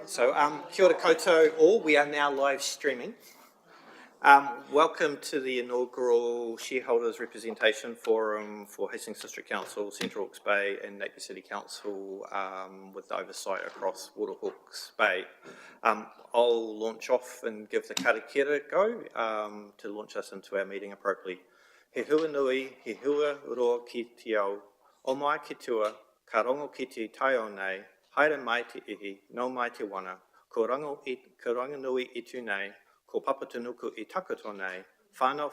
Kia ora koutou all. We are now live streaming. Welcome to the inaugural Shareholders Representation Forum for Hastings District Council, Central Hawke's Bay and Napier City Council with oversight across Water Hawke's Bay. I'll launch off and give the karakia go to launch us into our meeting appropriately. He hua nui, he hua roa ki te au, o mai ki tua, ka rongo ki te taio nei, haere mai te ihi, no mai te wana, ko ranganui I tu nei, ko papatunuku I takato nei, whanau,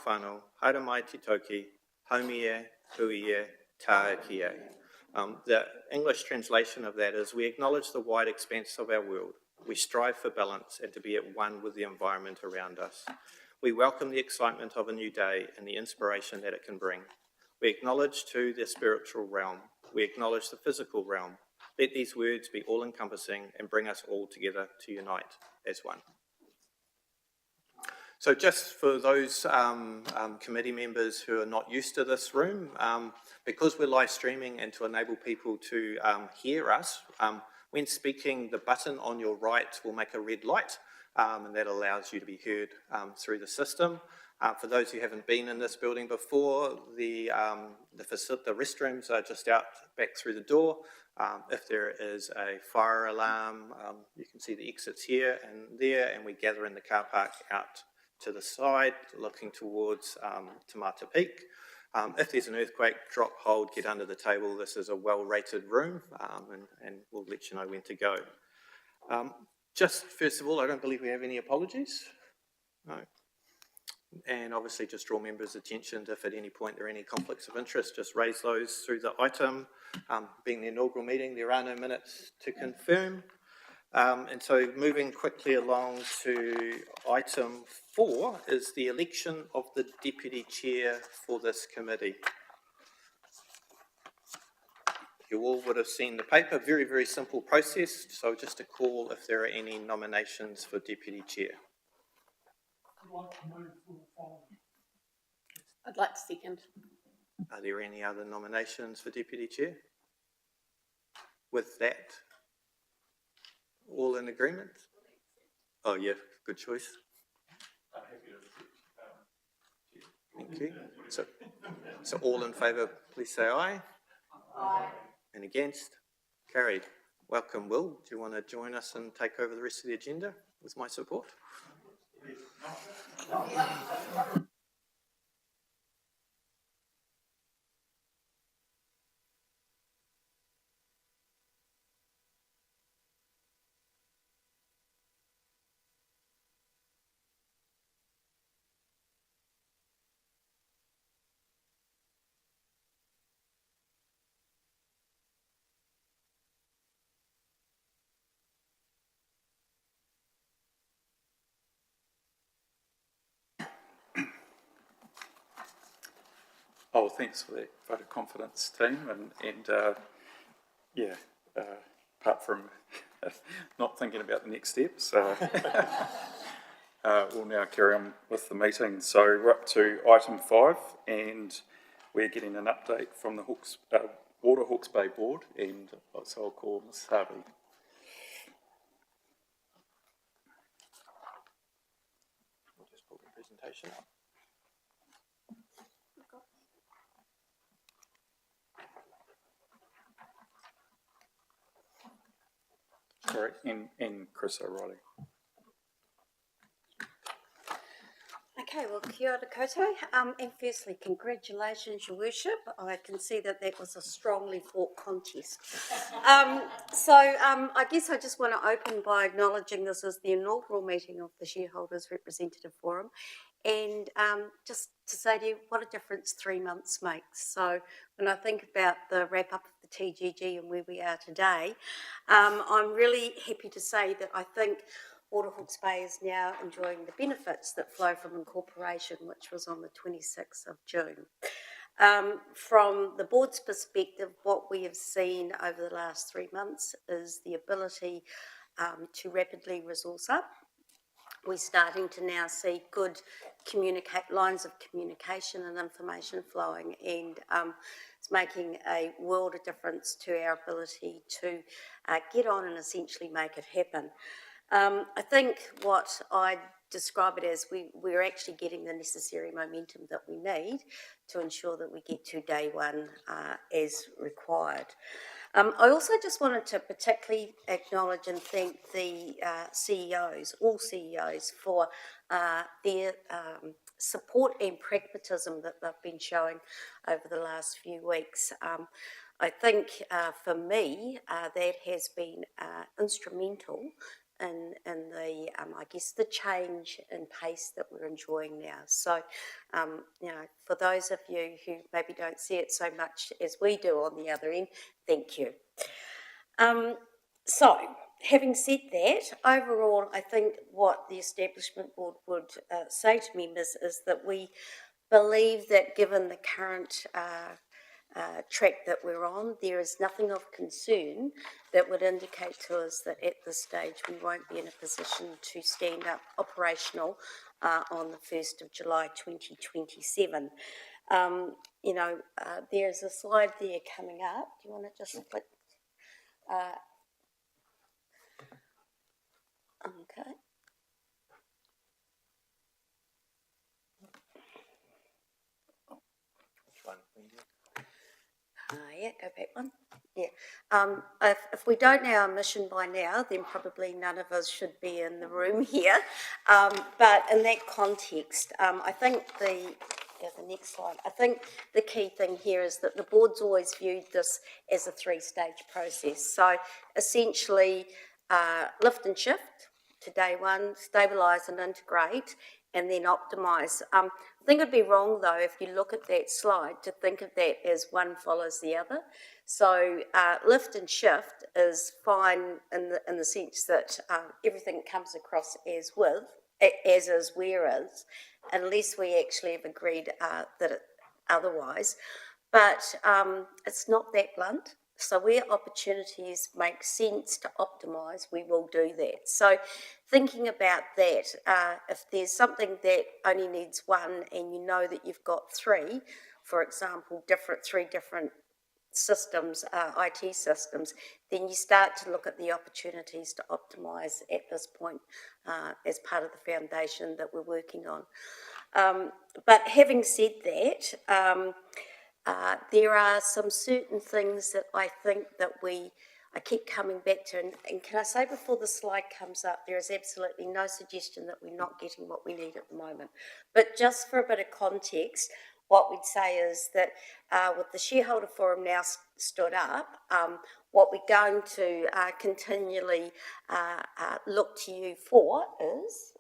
haere mai te toki, haumie, huie, tākie. The English translation of that is, we acknowledge the wide expanse of our world. We strive for balance and to be at one with the environment around us. We welcome the excitement of a new day and the inspiration that it can bring. We acknowledge too the spiritual realm. We acknowledge the physical realm. Let these words be all-encompassing and bring us all together to unite as one. So just for those committee members who are not used to this room, because we're live streaming and to enable people to hear us, when speaking, the button on your right will make a red light, and that allows you to be heard through the system. For those who haven't been in this building before, the restrooms are just out back through the door. If there is a fire alarm, you can see the exits here and there, and we gather in the car park out to the side, looking towards Tamata Peak. If there's an earthquake, drop, hold, get under the table. This is a well-rated room, and we'll let you know when to go. Just first of all, I don't believe we have any apologies. No. And obviously just draw members' attention if at any point there are any conflicts of interest, just raise those through the item. Being the inaugural meeting, there are no minutes to confirm. And so moving quickly along to item 4 is the election of the Deputy Chair for this committee. You all would have seen the paper, very, very simple process. So just a call if there are any nominations for Deputy Chair. I'd like to second. Are there any other nominations for Deputy Chair? With that, all in agreement? Oh yeah, good choice. Thank you. So all in favour, please say aye. Aye. And against? Carried. Welcome, Will. Do you want to join us and take over the rest of the agenda with my support? Oh, thanks for that vote of confidence, team, and apart from not thinking about the next steps, we'll now carry on with the meeting. So we're up to item 5, and we're getting an update from the Water Hawke's Bay Board, and so I'll call Ms. Harvey. We'll just pull the presentation up. Sorry, and Chris O'Reilly. Okay, well, kia ora koutou. And firstly, congratulations, Your Worship. I can see that was a strongly fought contest. I guess I just want to open by acknowledging this is the inaugural meeting of the Shareholders Representative Forum, and just to say to you what a difference 3 months makes. So when I think about the wrap-up of the TGG and where we are today, I'm really happy to say that I think Water Hawke's Bay is now enjoying the benefits that flow from incorporation, which was on the 26th of June. From the board's perspective, what we have seen over the last 3 months is the ability to rapidly resource up. we're starting to now see good lines of communication and information flowing, and it's making a world of difference to our ability to get on and essentially make it happen. I think what I describe it as, we're actually getting the necessary momentum that we need to ensure that we get to day one as required. I also just wanted to particularly acknowledge and thank the CEOs, all CEOs, for their support and pragmatism that they've been showing over the last few weeks. I think for me, that has been instrumental in the, I guess, the change in pace that we're enjoying now. So, you know, for those of you who maybe don't see it so much as we do on the other end, thank you. So, having said that, overall, I think what the Establishment Board would say to members is that we believe that given the current track that we're on, there is nothing of concern that would indicate to us that at this stage we won't be in a position to stand up operational on the 1st of July 2027. You know, there's a slide there coming up. Do you want to just flick? Okay. Yeah, go back one. Yeah. If we don't know our mission by now, then probably none of us should be in the room here. But in that context, I think the next slide. I think the key thing here is that the board's always viewed this as a three-stage process. So essentially, lift and shift to day one, stabilise and integrate, and then optimise. I think it'd be wrong, though, if you look at that slide, to think of that as one follows the other. So lift and shift is fine in the sense that everything comes across as is, where is, unless we actually have agreed that it otherwise. But it's not that blunt. So where opportunities make sense to optimise, we will do that. So thinking about that, if there's something that only needs one and you know that you've got three, for example, three different systems, IT systems, then you start to look at the opportunities to optimise at this point as part of the foundation that we're working on. But having said that, there are some certain things that I think that I keep coming back to, and can I say before the slide comes up, there is absolutely no suggestion that we're not getting what we need at the moment. But just for a bit of context, what we'd say is that with the shareholder forum now stood up, what we're going to continually look to you for is,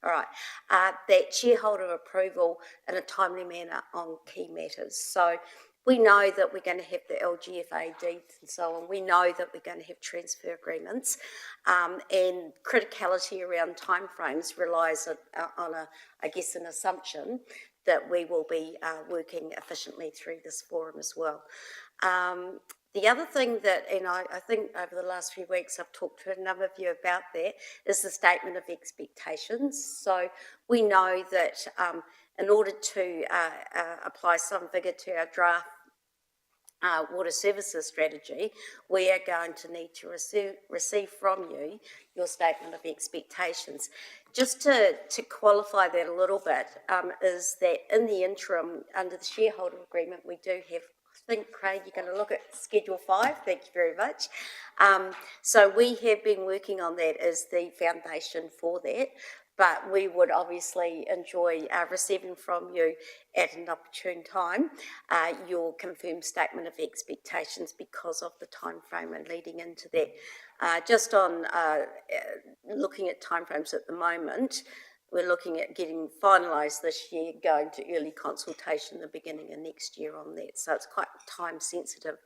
all right, that shareholder approval in a timely manner on key matters. So we know that we're going to have the LGFA deeds and so on. We know that we're going to have transfer agreements, and criticality around timeframes relies on I guess, an assumption that we will be working efficiently through this forum as well. The other thing that, and I think over the last few weeks I've talked to a number of you about that, is the statement of expectations. So we know that in order to apply some vigour to our draft water services strategy, we are going to need to receive from you your statement of expectations. Just to qualify that a little bit, is that in the interim, under the shareholder agreement, we do have, I think, Craig, you're going to look at Schedule 5, thank you very much. So we have been working on that as the foundation for that, but we would obviously enjoy receiving from you at an opportune time your confirmed statement of expectations because of the time frame and leading into that. Just on looking at timeframes at the moment, we're looking at getting finalised this year, going to early consultation the beginning of next year on that. So it's quite time sensitive.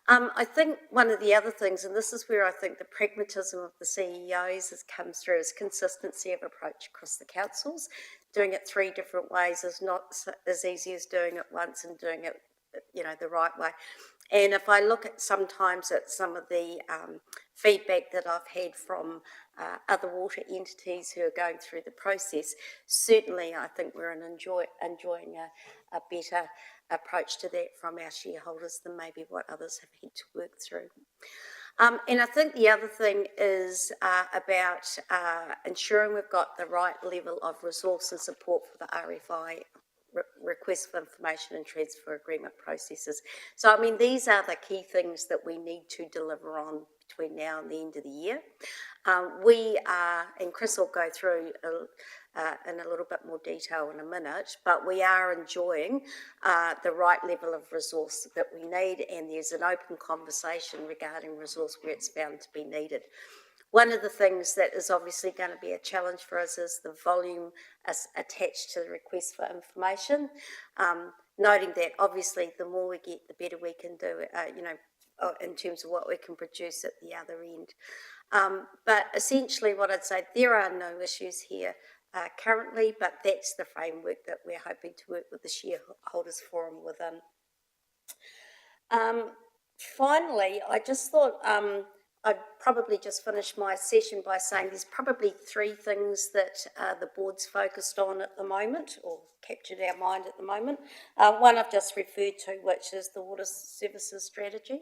I think one of the other things, and this is where I think the pragmatism of the CEOs has come through, is consistency of approach across the councils. Doing it three different ways is not as easy as doing it once and doing it the right way. And if I look at sometimes at some of the feedback that I've had from other water entities who are going through the process, certainly I think we're enjoying a better approach to that from our shareholders than maybe what others have had to work through. And I think the other thing is about ensuring we've got the right level of resource and support for the RFI request for information and transfer agreement processes. So, I mean, these are the key things that we need to deliver on between now and the end of the year. We are, and Chris will go through in a little bit more detail in a minute, but we are enjoying the right level of resource that we need, and there's an open conversation regarding resource where it's found to be needed. One of the things that is obviously going to be a challenge for us is the volume attached to the request for information, noting that obviously the more we get, the better we can do, in terms of what we can produce at the other end. But essentially what I'd say, there are no issues here currently, but that's the framework that we're hoping to work with the Shareholders Forum within. Finally, I just thought I'd probably just finish my session by saying there's probably three things that the board's focused on at the moment, or captured our mind at the moment. One I've just referred to, which is the water services strategy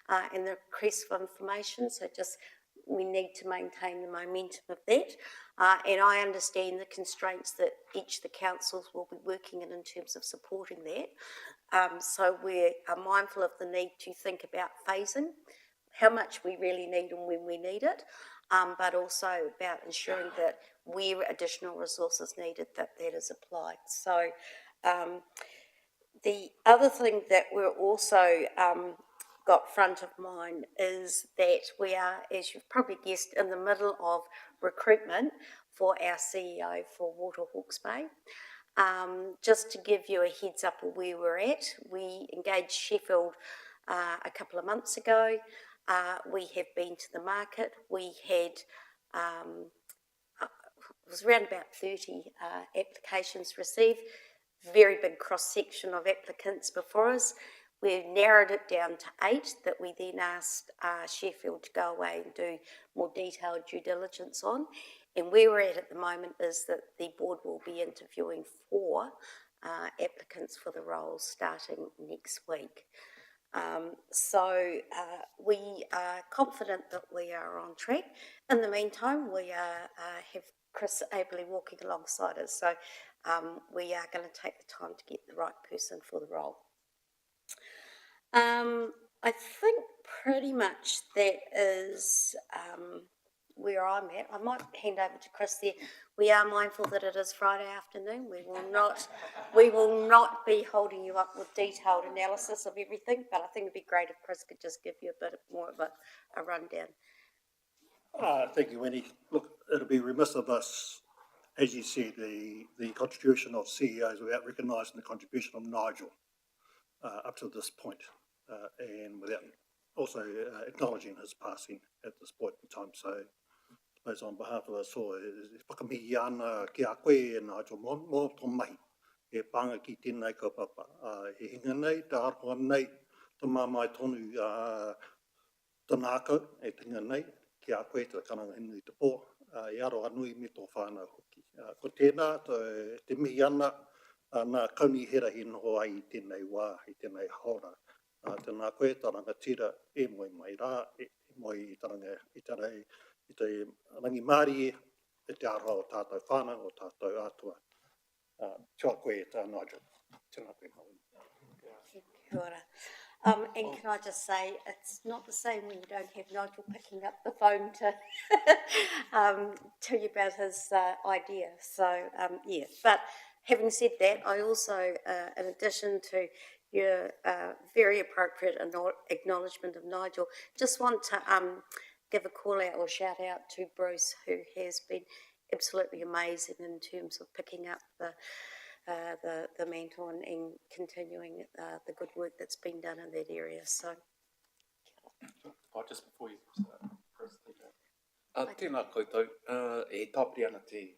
and the request for information. So just we need to maintain the momentum of that. And I understand the constraints that each of the councils will be working in terms of supporting that. So we are mindful of the need to think about phasing, how much we really need and when we need it, but also about ensuring that where additional resources needed, that is applied. So the other thing that we're also got front of mind is that we are, as you've probably guessed, in the middle of recruitment for our CEO for Water Hawke's Bay. Just to give you a heads up of where we're at, we engaged Sheffield a couple of months ago. We have been to the market. We had, it was around about 30 applications received, very big cross-section of applicants before us. We narrowed it down to 8 that we then asked Sheffield to go away and do more detailed due diligence on. And where we're at the moment is that the board will be interviewing 4 applicants for the role starting next week. So we are confident that we are on track. In the meantime, we have Chris ably walking alongside us. So we are going to take the time to get the right person for the role. I think pretty much that is where I'm at. I might hand over to Chris there. We are mindful that it is Friday afternoon. We will not be holding you up with detailed analysis of everything, but I think it'd be great if Chris could just give you a bit more of a rundown. Thank you, Winnie. Look, it'll be remiss of us, as you said, the contribution of CEOs without recognising the contribution of Nigel up to this point, and without also acknowledging his passing at this point in time. So I suppose on behalf of us all, whakamihi ana ki a koe e Nigel mō tō mahi, e panga ki tēnei kaupapa. He hinga nei, te aroha nei, te mamai tonu tanākau e tinga nei, ki a koe te kananga hinui te pō, i aro anui me tō whānau hoki. Ko tēnā, te mihi ana, nā kauni hera he noho ai i tēnei wā, i tēnei hora. Tēnā koe, taranga tira, e moi mai rā, e moi i taranga, i te rangi Māori e te aroha o tātou whānau, o tātou atua. Tua koe e tā Nigel. Tēnā koe mau. Kia ora. And can I just say, it's not the same when you don't have Nigel picking up the phone to tell you about his idea. So, yeah. But having said that, I also, in addition to your very appropriate acknowledgement of Nigel, just want to give a call out or shout out to Bruce, who has been absolutely amazing in terms of picking up the mantle and continuing the good work that's been done in that area. So, just before you Chris, tēnā koutou, e tāpiri ana te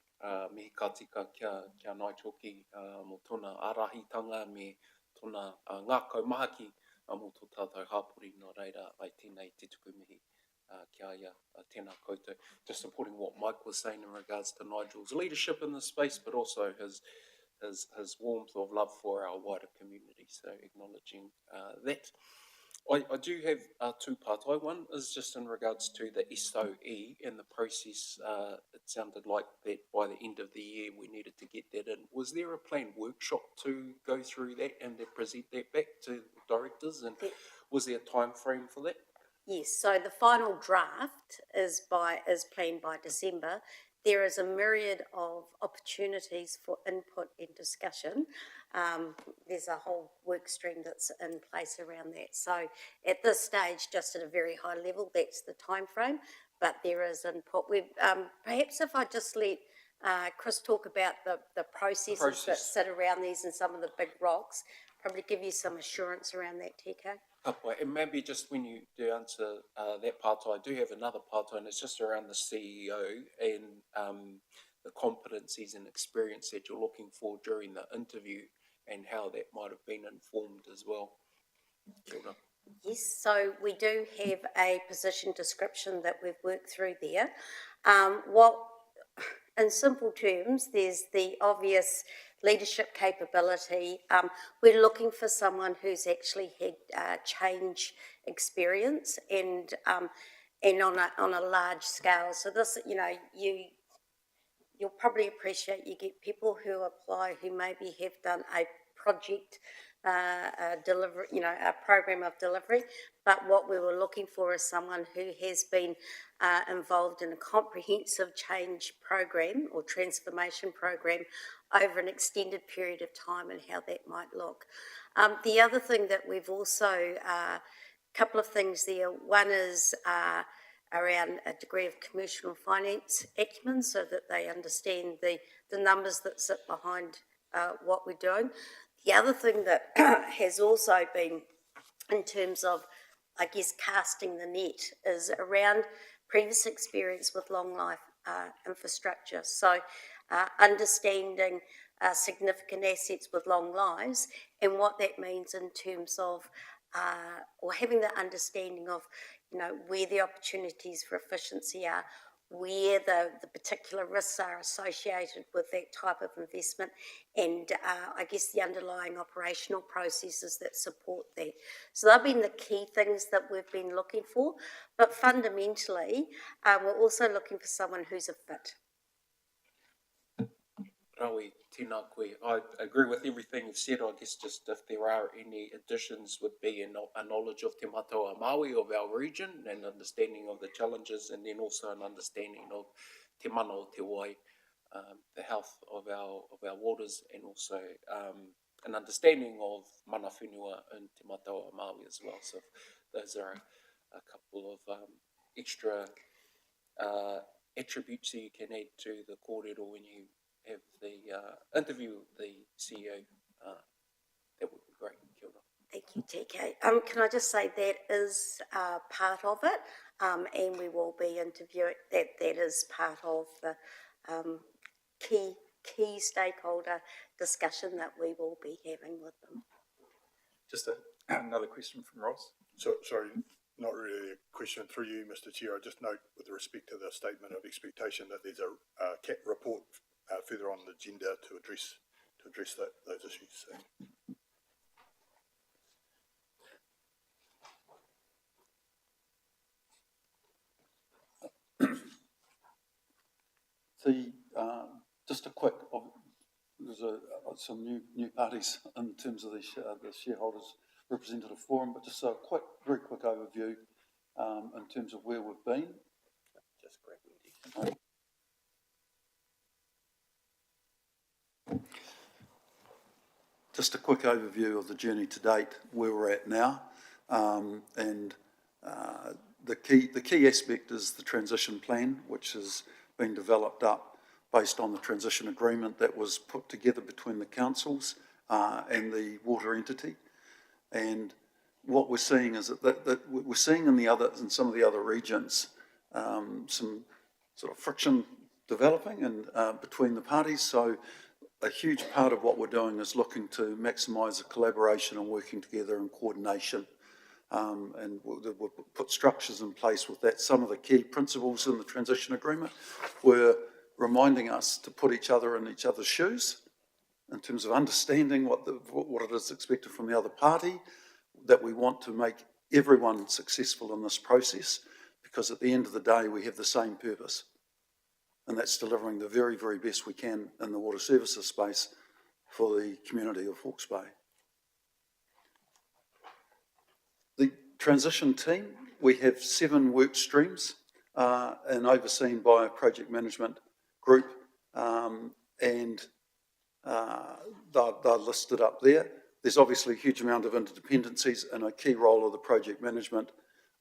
mihi ka tika kia Nigel ki mō tōna ārahitanga me tōna ngā kaumahaki mō tō tātou hāpori nā reira ai tēnei te tukumihi kia ia tēnā koutou. Just supporting what Mike was saying in regards to Nigel's leadership in this space, but also his warmth of love for our wider community. So acknowledging that. I do have two partai. One is just in regards to the SOE and the process. It sounded like that by the end of the year we needed to get that in. Was there a planned workshop to go through that and to present that back to directors? And was there a time frame for that? Yes, so the final draft is planned by December. There is a myriad of opportunities for input and discussion. There's a whole work stream that's in place around that. So at this stage, just at a very high level, that's the time frame, but there is input. Perhaps if I just let Chris talk about the processes that sit around these and some of the big rocks, probably give you some assurance around that, TK. And maybe just when you do answer that part, I do have another part, and it's just around the CEO and the competencies and experience that you're looking for during the interview and how that might have been informed as well. Yes, so we do have a position description that we've worked through there. In simple terms, there's the obvious leadership capability. We're looking for someone who's actually had change experience and on a large scale. So this, you'll probably appreciate you get people who apply who maybe have done a project delivery, a program of delivery, but what we were looking for is someone who has been involved in a comprehensive change program or transformation program over an extended period of time and how that might look. The other thing that we've also, a couple of things there, one is around a degree of commercial and finance acumen so that they understand the numbers that sit behind what we're doing. The other thing that has also been, in terms of, I guess, casting the net, is around previous experience with long life infrastructure. So understanding significant assets with long lives and what that means in terms of, or having the understanding of, where the opportunities for efficiency are, where the particular risks are associated with that type of investment, and I guess the underlying operational processes that support that. So they've been the key things that we've been looking for, but fundamentally we're also looking for someone who's a fit. Raui, tēnā koe. I agree with everything you've said. I guess just if there are any additions would be a knowledge of te mataua Māui of our region and understanding of the challenges, and then also an understanding of te mana o te wai, the health of our waters, and also an understanding of mana whenua in te mataua Māui as well. So those are a couple of extra attributes that you can add to the kōrero when you have the interview with the CEO. That would be great. Kia ora. Thank you, TK. Can I just say that is part of it, and we will be interviewing, that is part of the key stakeholder discussion that we will be having with them. Just another question from Ross. So, sorry, not really a question through you, Mr. Chair. I just note with respect to the statement of expectation that there's a CAT report further on the agenda to address those issues. Just a quick, there's some new parties in terms of the Shareholders Representative Forum, but just a very quick overview in terms of where we've been. Just grab Wendy. Just a quick overview of the journey to date, where we're at now, and the key aspect is the transition plan, which has been developed up based on the transition agreement that was put together between the councils and the water entity. And what we're seeing is that we're seeing in some of the other regions some sort of friction developing and between the parties. So a huge part of what we're doing is looking to maximise the collaboration and working together and coordination. And we'll put structures in place with that. Some of the key principles in the transition agreement were reminding us to put each other in each other's shoes in terms of understanding what it is expected from the other party, that we want to make everyone successful in this process, because at the end of the day, we have the same purpose, and that's delivering the very, very best we can in the water services space for the community of Hawke's Bay. The transition team, we have 7 work streams and overseen by a project management group, and they're listed up there. There's obviously a huge amount of interdependencies, and a key role of the project management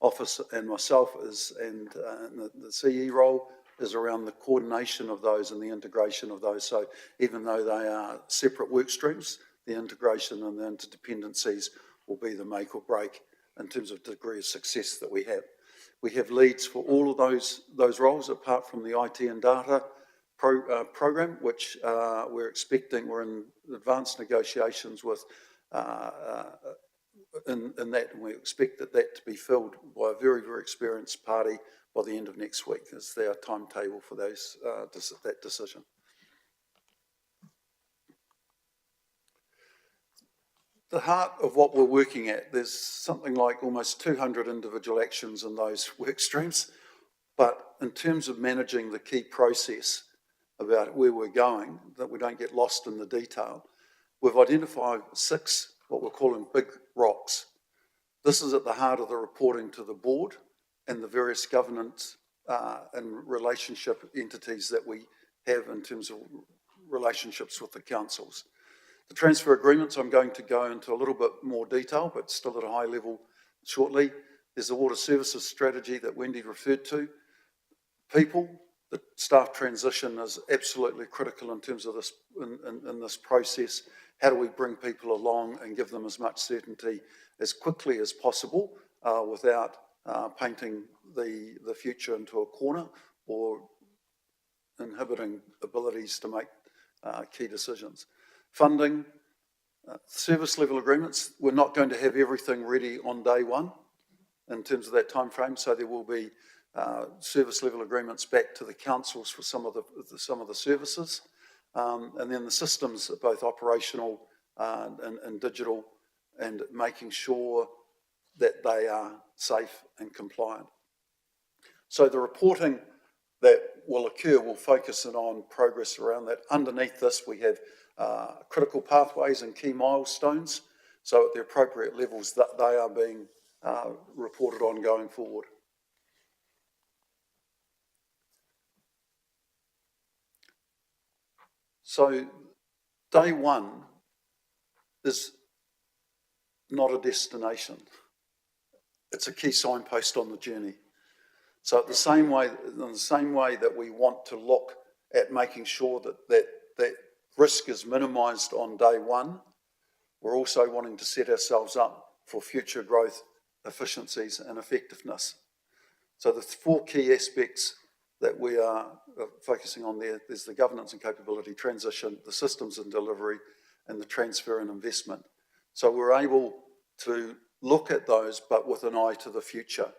office and myself and the CE role is around the coordination of those and the integration of those. So even though they are separate work streams, the integration and the interdependencies will be the make or break in terms of degree of success that we have. We have leads for all of those roles, apart from the IT and data program, which we're in advanced negotiations with in that, and we expect that to be filled by a very, very experienced party by the end of next week. Is their timetable for that decision. The heart of what we're working at, there's something like almost 200 individual actions in those work streams, but in terms of managing the key process about where we're going, that we don't get lost in the detail, we've identified 6 what we're calling big rocks. This is at the heart of the reporting to the board and the various governance and relationship entities that we have in terms of relationships with the councils. The transfer agreements, I'm going to go into a little bit more detail, but still at a high level shortly. There's the water services strategy that Wendy referred to. People, the staff transition is absolutely critical in terms of this, in this process. How do we bring people along and give them as much certainty as quickly as possible without painting the future into a corner or inhibiting abilities to make key decisions. Funding, service level agreements, we're not going to have everything ready on day one in terms of that time frame, so there will be service level agreements back to the councils for some of the services, and then the systems are both operational and digital, and making sure that they are safe and compliant. So the reporting that will occur will focus on progress around that. Underneath this, we have critical pathways and key milestones, so at the appropriate levels that they are being reported on going forward. So day one is not a destination. It's a key signpost on the journey. So in the same way that we want to look at making sure that risk is minimised on day one, we're also wanting to set ourselves up for future growth, efficiencies and effectiveness. So the 4 key aspects that we are focusing on there's the governance and capability transition, the systems and delivery, and the transfer and investment. So we're able to look at those, but with an eye to the future,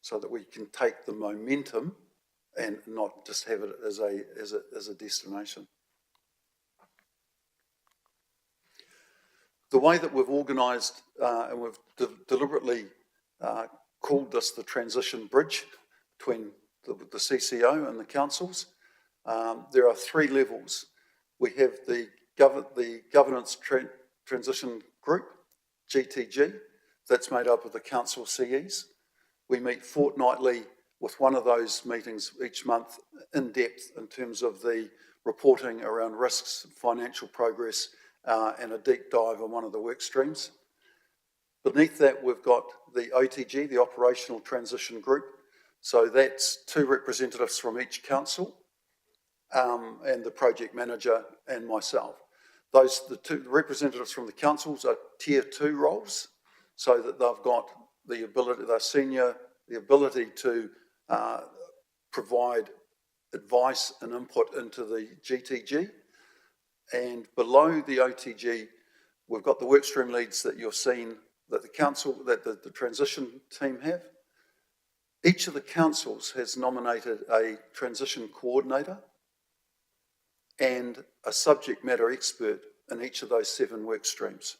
so that we can take the momentum and not just have it as a destination. The way that we've organised and we've deliberately called this the transition bridge between the CCO and the councils. There are 3 levels. We have the governance transition group, GTG, that's made up of the council CEs. We meet fortnightly with one of those meetings each month in depth in terms of the reporting around risks, financial progress, and a deep dive on one of the work streams. Beneath that, we've got the OTG, the Operational Transition Group. So that's 2 representatives from each council, and the project manager and myself. The 2 representatives from the councils are tier 2 roles, so that they've got the ability, they're senior, the ability to provide advice and input into the GTG. And below the OTG, we've got the workstream leads that you've seen that the council, that the transition team have. Each of the councils has nominated a transition coordinator and a subject matter expert in each of those 7 work streams.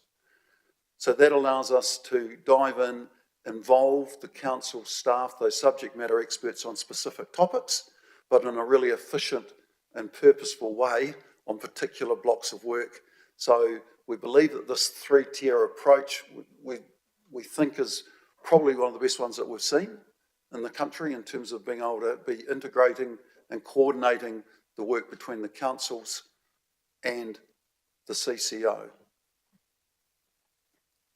So that allows us to dive in, involve the council staff, those subject matter experts on specific topics, but in a really efficient and purposeful way on particular blocks of work. So we believe that this 3-tier approach we think is probably one of the best ones that we've seen in the country in terms of being able to be integrating and coordinating the work between the councils and the CCO.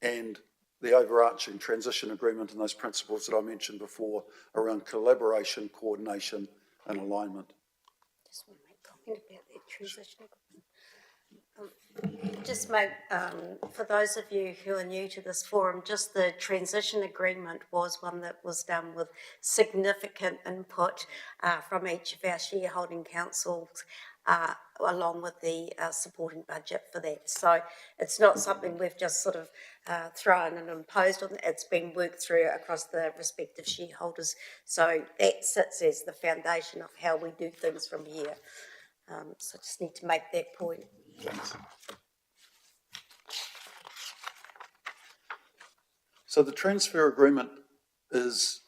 And the overarching transition agreement and those principles that I mentioned before around collaboration, coordination and alignment. Just want to make a comment about that transition agreement. Just make, for those of you who are new to this forum, just the transition agreement was one that was done with significant input from each of our shareholding councils, along with the supporting budget for that. So it's not something we've just sort of thrown and imposed on. It's been worked through across the respective shareholders. So that sits as the foundation of how we do things from here. So I just need to make that point. Thanks. So the transfer agreement is...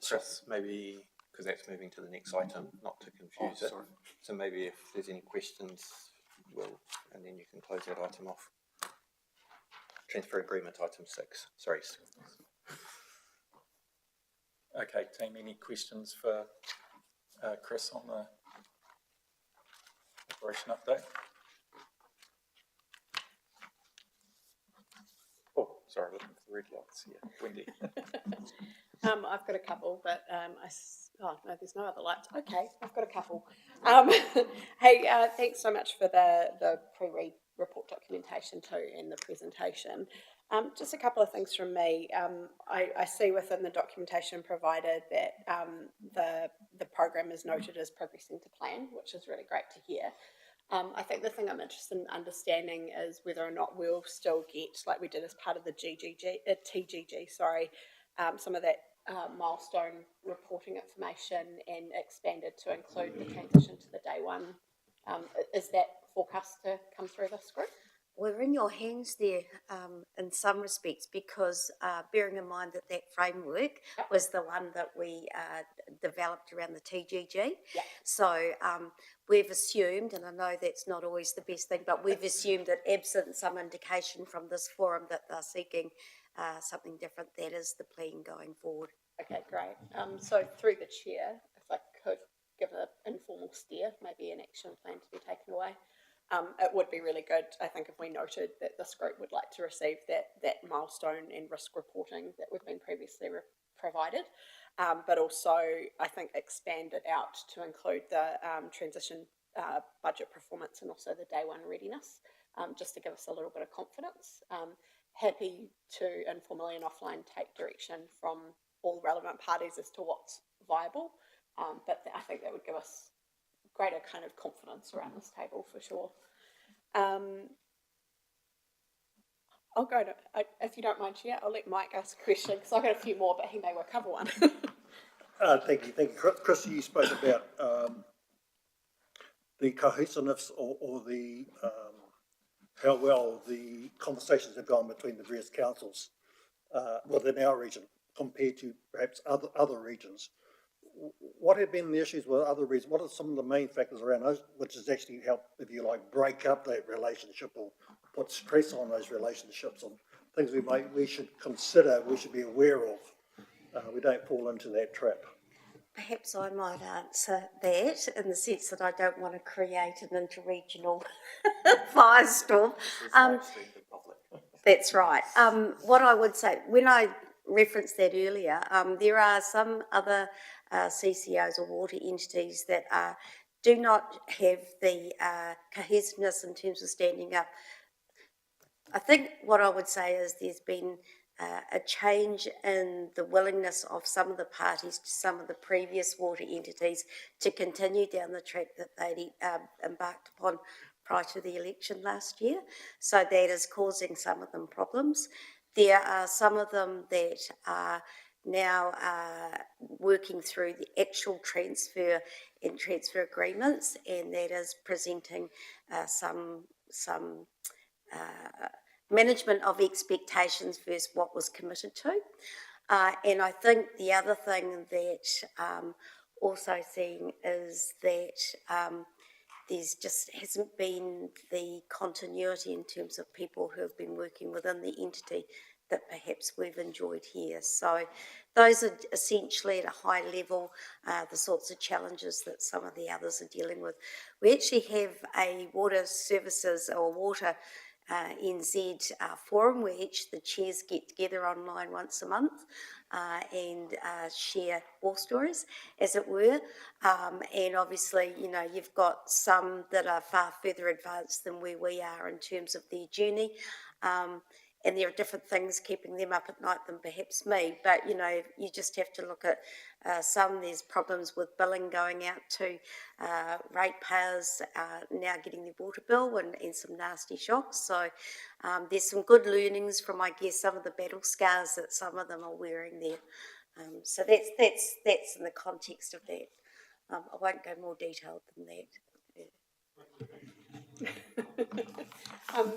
Chris, maybe, because that's moving to the next item, not to confuse it. Sorry. So maybe if there's any questions, and then you can close that item off. Transfer agreement, item 6. Sorry. Okay, team, any questions for Chris on the operation update? Oh, sorry, looking for the red lights. Yeah, Wendy. I've got a couple, but oh no, there's no other lights. Okay, I've got a couple. Hey, thanks so much for the pre-read report documentation too and the presentation. Just a couple of things from me. I see within the documentation provided that the program is noted as progressing to plan, which is really great to hear. I think the thing I'm interested in understanding is whether or not we'll still get, like we did as part of the TGG, some of that milestone reporting information and expanded to include the transition to the day one. Is that forecast to come through this group? We're in your hands there in some respects because bearing in mind that that framework was the one that we developed around the TGG. Yep. So we've assumed, and I know that's not always the best thing, but we've assumed that absent some indication from this forum that they're seeking something different, that is the plan going forward. Okay, great. So through the chair, if I could give an informal steer, maybe an action plan to be taken away. It would be really good, I think, if we noted that this group would like to receive that milestone and risk reporting that we've been previously provided, but also I think expand it out to include the transition budget performance and also the day one readiness, just to give us a little bit of confidence. Happy to informally and offline take direction from all relevant parties as to what's viable, but I think that would give us greater kind of confidence around this table for sure. I'll go to, if you don't mind, Chair, I'll let Mike ask a question because I've got a few more, but he may well cover one. Thank you. Chris, you spoke about the cohesiveness or the how well the conversations have gone between the various councils within our region compared to perhaps other regions. What have been the issues with other regions? What are some of the main factors around those, which has actually helped, if you like, break up that relationship or put stress on those relationships and things we should consider, we should be aware of? We don't fall into that trap. Perhaps I might answer that in the sense that I don't want to create an interregional firestorm. That's right. What I would say, when I referenced that earlier, there are some other CCOs or water entities that do not have the cohesiveness in terms of standing up. I think what I would say is there's been a change in the willingness of some of the parties to some of the previous water entities to continue down the track that they embarked upon prior to the election last year. So that is causing some of them problems. There are some of them that are now working through the actual transfer and transfer agreements, and that is presenting some management of expectations versus what was committed to. And I think the other thing that also seeing is that there's just hasn't been the continuity in terms of people who have been working within the entity that perhaps we've enjoyed here. So those are essentially at a high level the sorts of challenges that some of the others are dealing with. We actually have a water services or water NZ forum where each the chairs get together online once a month and share war stories, as it were. And obviously, you know, you've got some that are far further advanced than where we are in terms of their journey. And there are different things keeping them up at night than perhaps me. But, you know, you just have to look at there's problems with billing going out to ratepayers now getting their water bill and some nasty shocks. So there's some good learnings from, I guess, some of the battle scars that some of them are wearing there. So that's in the context of that. I won't go more detailed than that.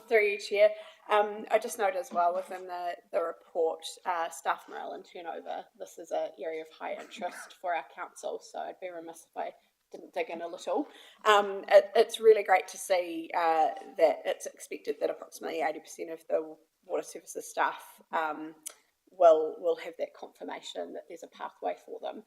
Through you, Chair. I just note as well within the report, staff morale and turnover. This is an area of high interest for our council, so I'd be remiss if I didn't dig in a little. It's really great to see that it's expected that approximately 80% of the water services staff will have that confirmation that there's a pathway for them.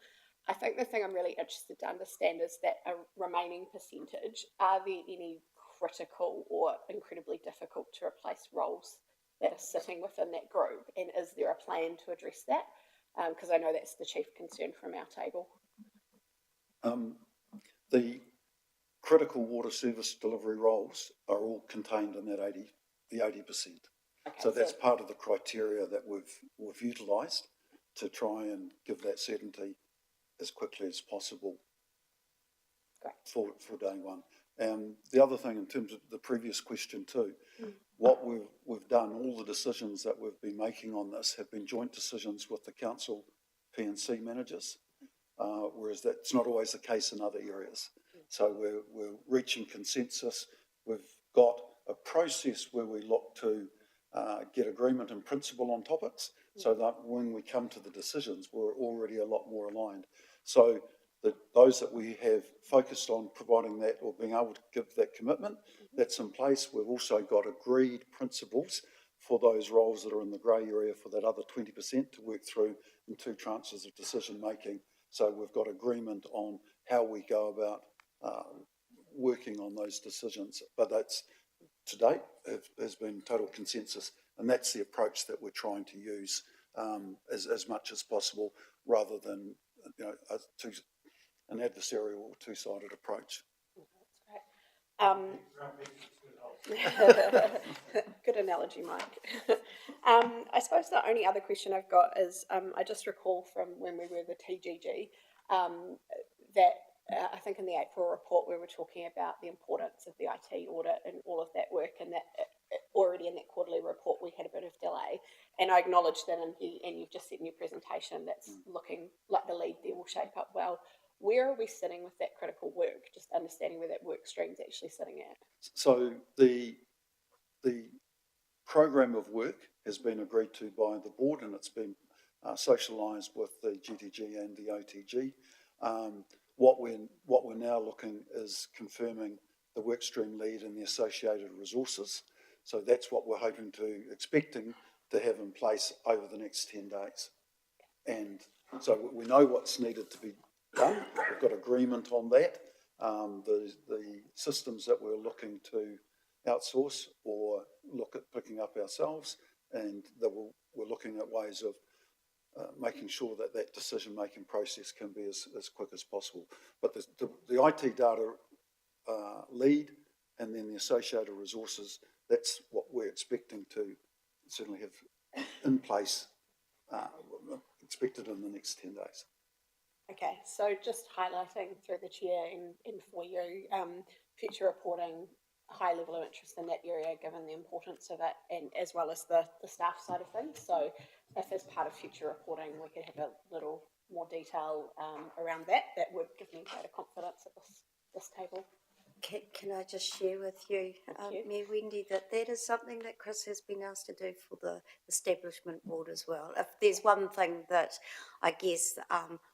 I think the thing I'm really interested to understand is that a remaining percentage, are there any critical or incredibly difficult to replace roles that are sitting within that group, and is there a plan to address that? Because I know that's the chief concern from our table. The critical water service delivery roles are all contained in that 80%. Okay, so that's part of the criteria that we've utilised to try and give that certainty as quickly as possible for day one. The other thing in terms of the previous question too, what we've done, all the decisions that we've been making on this have been joint decisions with the council P&C managers, whereas that's not always the case in other areas. So we're reaching consensus. We've got a process where we look to get agreement in principle on topics, so that when we come to the decisions, we're already a lot more aligned. So those that we have focused on providing that or being able to give that commitment, that's in place. We've also got agreed principles for those roles that are in the grey area for that other 20% to work through in 2 tranches of decision making. So we've got agreement on how we go about working on those decisions. But that's, to date, has been total consensus, and that's the approach that we're trying to use as much as possible, rather than, you know, an adversarial or two-sided approach. That's great. Good analogy, Mike. I suppose the only other question I've got is I just recall from when we were the TGG that I think in the April report we were talking about the importance of the IT audit and all of that work, and that already in that quarterly report we had a bit of delay, and I acknowledge that, and you've just said in your presentation that's looking like the lead there will shape up well. Where are we sitting with that critical work, just understanding where that work stream's actually sitting at? So the program of work has been agreed to by the board, and it's been socialised with the GTG and the OTG. What we're now looking is confirming the workstream lead and the associated resources. So that's what we're expecting to have in place over the next 10 days. And so we know what's needed to be done. We've got agreement on that. The systems that we're looking to outsource or look at picking up ourselves, and that we're looking at ways of making sure that decision-making process can be as quick as possible. But the IT data lead and then the associated resources, that's what we're expecting to certainly have in place, expected in the next 10 days. Okay, so just highlighting through the chair and for you, future reporting, high level of interest in that area given the importance of it, and as well as the staff side of things. So if as part of future reporting we could have a little more detail around that, that would give me greater confidence at this table. Can I just share with you, Mayor Wendy, that is something that Chris has been asked to do for the establishment board as well. If there's one thing that I guess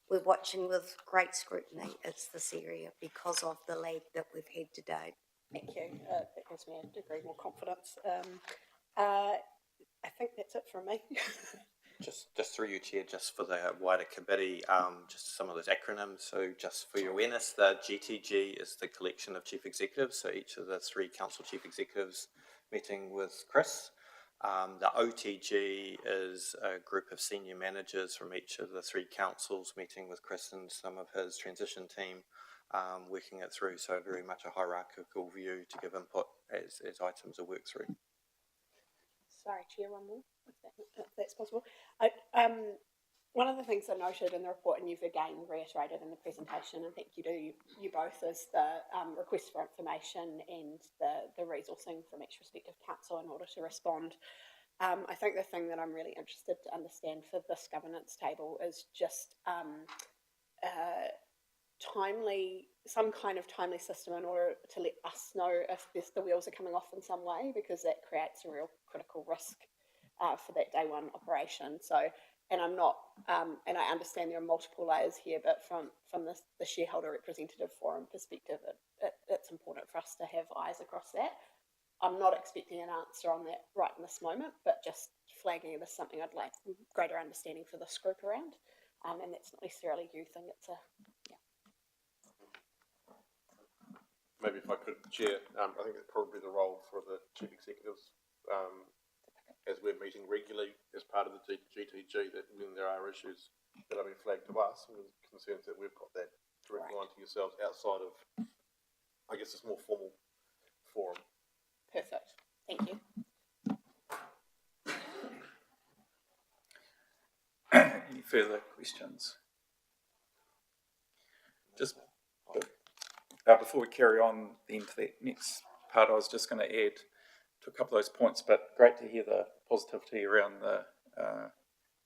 we're watching with great scrutiny, it's this area because of the lag that we've had to date. Thank you. That gives me a degree more confidence. I think that's it from me. Just through you, Chair, just for the wider committee, just some of those acronyms. So just for your awareness, the GTG is the collection of chief executives. So each of the 3 council chief executives meeting with Chris. The OTG is a group of senior managers from each of the 3 councils meeting with Chris and some of his transition team, working it through. So very much a hierarchical view to give input as items are worked through. Sorry, Chair, one more, if that's possible. One of the things I noted in the report, and you've again reiterated in the presentation, and thank you to you both, is the request for information and the resourcing from each respective council in order to respond. I think the thing that I'm really interested to understand for this governance table is just some kind of timely system in order to let us know if the wheels are coming off in some way, because that creates a real critical risk for that day one operation. So, and I'm not, and I understand there are multiple layers here, but from the shareholder representative forum perspective, it's important for us to have eyes across that. I'm not expecting an answer on that right in this moment, but just flagging it as something I'd like greater understanding for this group around. And that's not necessarily a you thing, it's a, yeah. Maybe if I could, Chair, I think it's probably the role for the chief executives, as we're meeting regularly as part of the GTG, that when there are issues that are being flagged to us, and concerns that we've got that direct line to yourselves outside of, I guess, this more formal forum. Perfect. Thank you. Any further questions? Just before we carry on then to that next part, I was just going to add to a couple of those points, but great to hear the positivity around the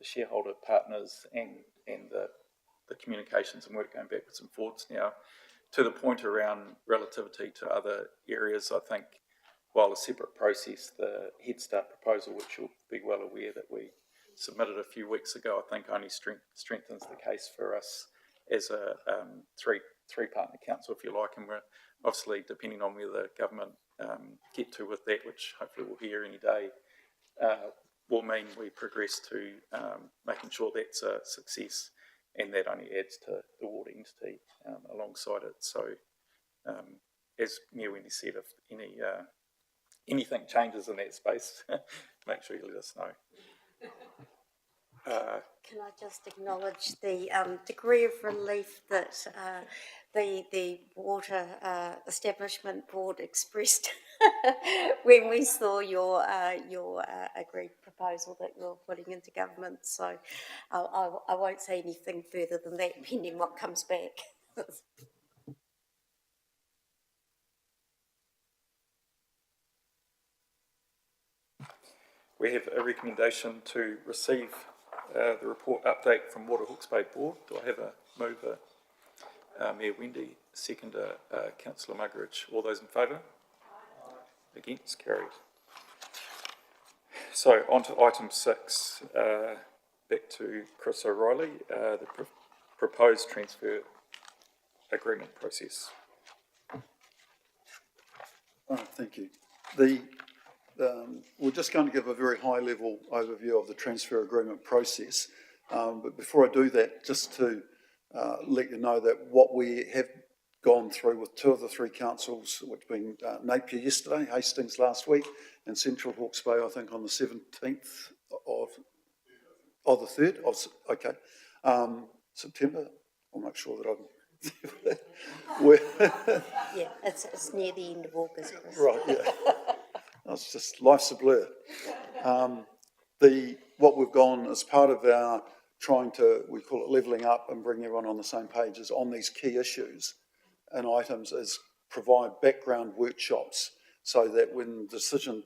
shareholder partners and the communications and work going backwards and forwards now. To the point around relativity to other areas, I think while a separate process, the Head Start proposal, which you'll be well aware that we submitted a few weeks ago, I think only strengthens the case for us as a three partner council, if you like, and we're obviously, depending on where the government get to with that, which hopefully we'll hear any day, will mean we progress to making sure that's a success, and that only adds to the water entity alongside it. So as Mayor Wendy said, if anything changes in that space, make sure you let us know. Can I just acknowledge the degree of relief that the Water Establishment Board expressed when we saw your agreed proposal that you're putting into government. So I won't say anything further than that, pending what comes back. We have a recommendation to receive the report update from Water Hawke's Bay Board. Do I have a mover? Mayor Wendy, seconder, Councillor Muggeridge. All those in favour? Against? Carried. So on to item 6. Back to Chris O'Reilly, the proposed transfer agreement process. Thank you. We're just going to give a very high-level overview of the transfer agreement process. But before I do that, just to let you know that what we have gone through with 2 of the 3 councils, which being Napier yesterday, Hastings last week, and Central Hawke's Bay, I think, on the 17th of the 3rd of September. I'll make sure that I'm Yeah, it's near the end of August, Chris. right, yeah. It's just, life's a blur. what we've gone as part of our trying to, we call it levelling up and bring everyone on the same page, is on these key issues and items, is provide background workshops so that when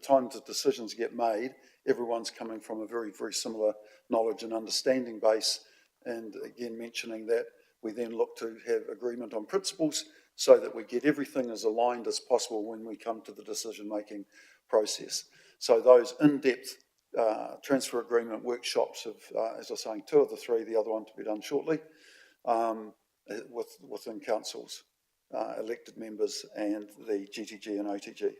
time to decisions get made, everyone's coming from a very, very similar knowledge and understanding base. And again, mentioning that we then look to have agreement on principles so that we get everything as aligned as possible when we come to the decision-making process. So those in-depth transfer agreement workshops of, as I was saying, 2 of the 3, the other one to be done shortly, within councils, elected members and the GTG and OTG.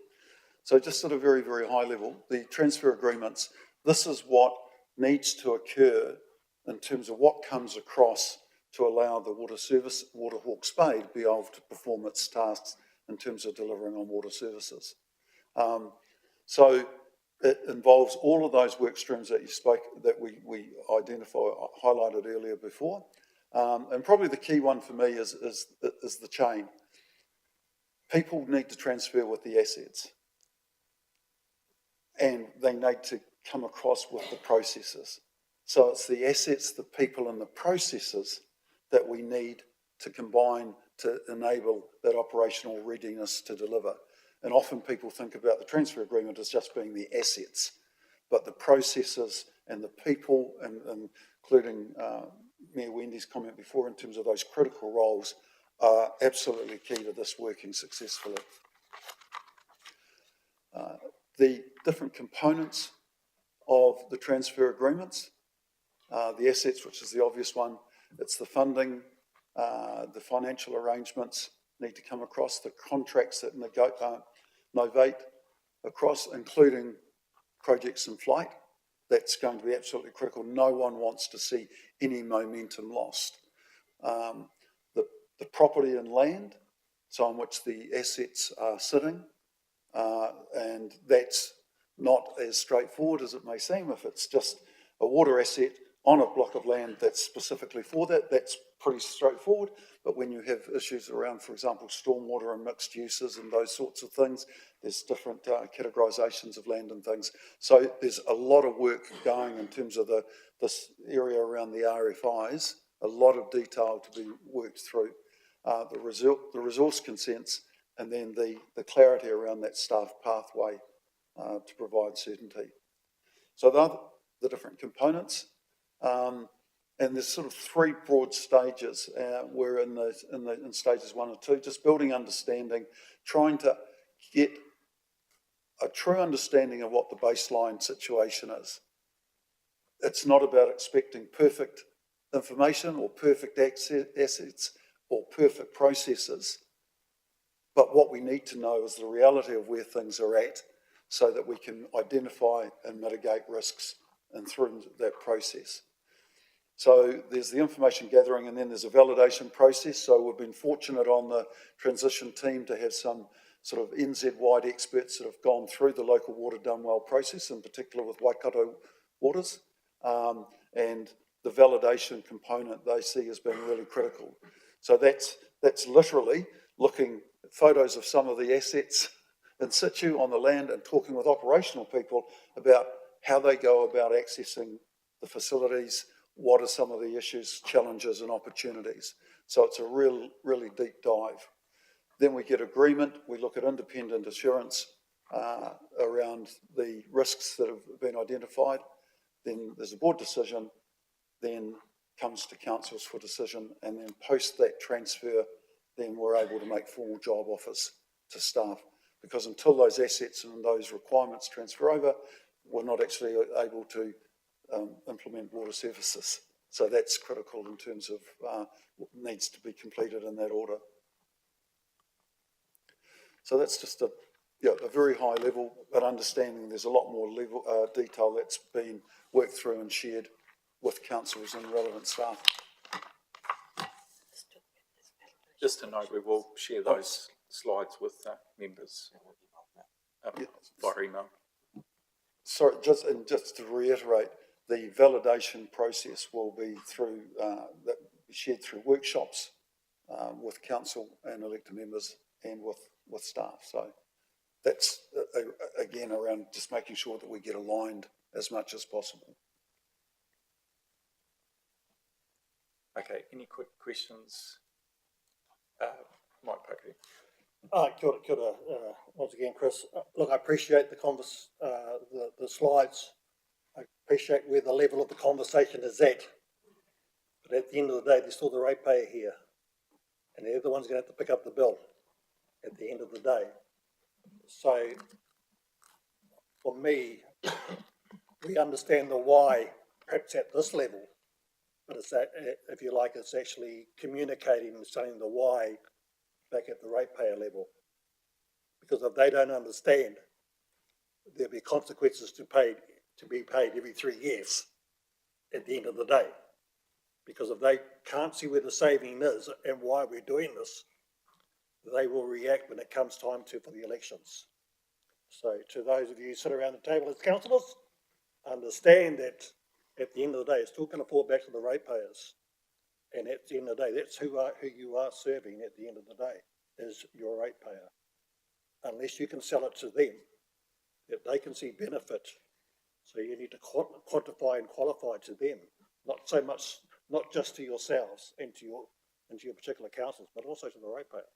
So just at a very, very high level, the transfer agreements, this is what needs to occur in terms of what comes across to allow the water service, Water Hawke's Bay, to be able to perform its tasks in terms of delivering on water services. So it involves all of those work streams that we highlighted earlier before. And probably the key one for me is the chain. People need to transfer with the assets, and they need to come across with the processes. So it's the assets, the people and the processes that we need to combine to enable that operational readiness to deliver. And often people think about the transfer agreement as just being the assets, but the processes and the people, and including Mayor Wendy's comment before in terms of those critical roles, are absolutely key to this working successfully. The different components of the transfer agreements, the assets, which is the obvious one, it's the funding, the financial arrangements need to come across, the contracts that novate across, including projects in flight. That's going to be absolutely critical. No one wants to see any momentum lost. The property and land, so on which the assets are sitting, and that's not as straightforward as it may seem. If it's just a water asset on a block of land that's specifically for that, that's pretty straightforward. But when you have issues around, for example, stormwater and mixed uses and those sorts of things, there's different categorisations of land and things. So there's a lot of work going in terms of this area around the RFIs, a lot of detail to be worked through. The resource consents, and then the clarity around that staff pathway to provide certainty. So the different components, and there's sort of 3 broad stages. We're in stages 1 or 2, just building understanding, trying to get a true understanding of what the baseline situation is. It's not about expecting perfect information or perfect assets or perfect processes, but what we need to know is the reality of where things are at so that we can identify and mitigate risks and through that process. So there's the information gathering, and then there's a validation process. So we've been fortunate on the transition team to have some sort of NZ-wide experts that have gone through the local water done well process, in particular with Waikato Waters, and the validation component they see as being really critical. So that's literally looking at photos of some of the assets in situ on the land and talking with operational people about how they go about accessing the facilities, what are some of the issues, challenges and opportunities. So it's a really deep dive. Then we get agreement, we look at independent assurance around the risks that have been identified. Then there's a board decision, then comes to councils for decision, and then post that transfer, then we're able to make formal job offers to staff. Because until those assets and those requirements transfer over, we're not actually able to implement water services. So that's critical in terms of what needs to be completed in that order. So that's just a very high level, but understanding there's a lot more detail that's been worked through and shared with councils and relevant staff. Just to note, we will share those slides with members via email. Sorry, just to reiterate, the validation process will be shared through workshops with council and elected members and with staff. So that's again around just making sure that we get aligned as much as possible. Okay, any quick questions? Mike Pokey. Kia ora, once again, Chris. Look, I appreciate the slides. I appreciate where the level of the conversation is at. But at the end of the day, there's still the ratepayer here. And they're the ones going to have to pick up the bill at the end of the day. So, for me, we understand the why, perhaps at this level, but it's that, if you like, it's actually communicating and saying the why back at the ratepayer level. Because if they don't understand, there'll be consequences to be paid every 3 years at the end of the day. Because if they can't see where the saving is and why we're doing this, they will react when it comes time for the elections. So to those of you who sit around the table as councillors, understand that at the end of the day, it's still going to fall back to the ratepayers. And at the end of the day, that's who you are serving at the end of the day, is your ratepayer. Unless you can sell it to them, that they can see benefit. So you need to quantify and qualify to them, not just to yourselves and to your particular councils, but also to the ratepayer.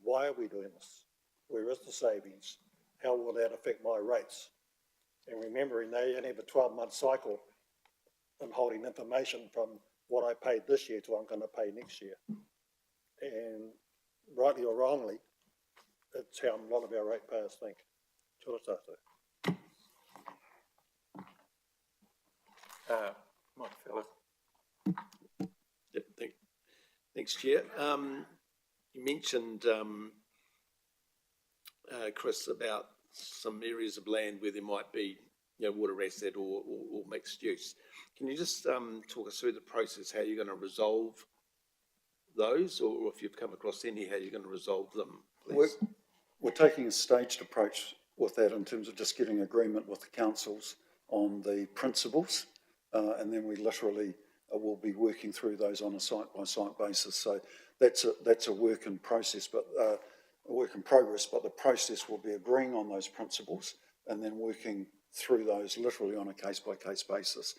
Why are we doing this? Where is the savings? How will that affect my rates? And remembering they only have a 12-month cycle and holding information from what I paid this year to what I'm going to pay next year. And rightly or wrongly, it's how a lot of our ratepayers think. Kia ora tātou. Mike Feller. Yep, thanks, Chair. You mentioned, Chris, about some areas of land where there might be, water asset or mixed use. Can you just talk us through the process, how you're going to resolve those, or if you've come across any, how you're going to resolve them, please? We're taking a staged approach with that in terms of just getting agreement with the councils on the principles, and then we literally will be working through those on a site-by-site basis. So that's a work in process, but a work in progress. But the process will be agreeing on those principles and then working through those literally on a case-by-case basis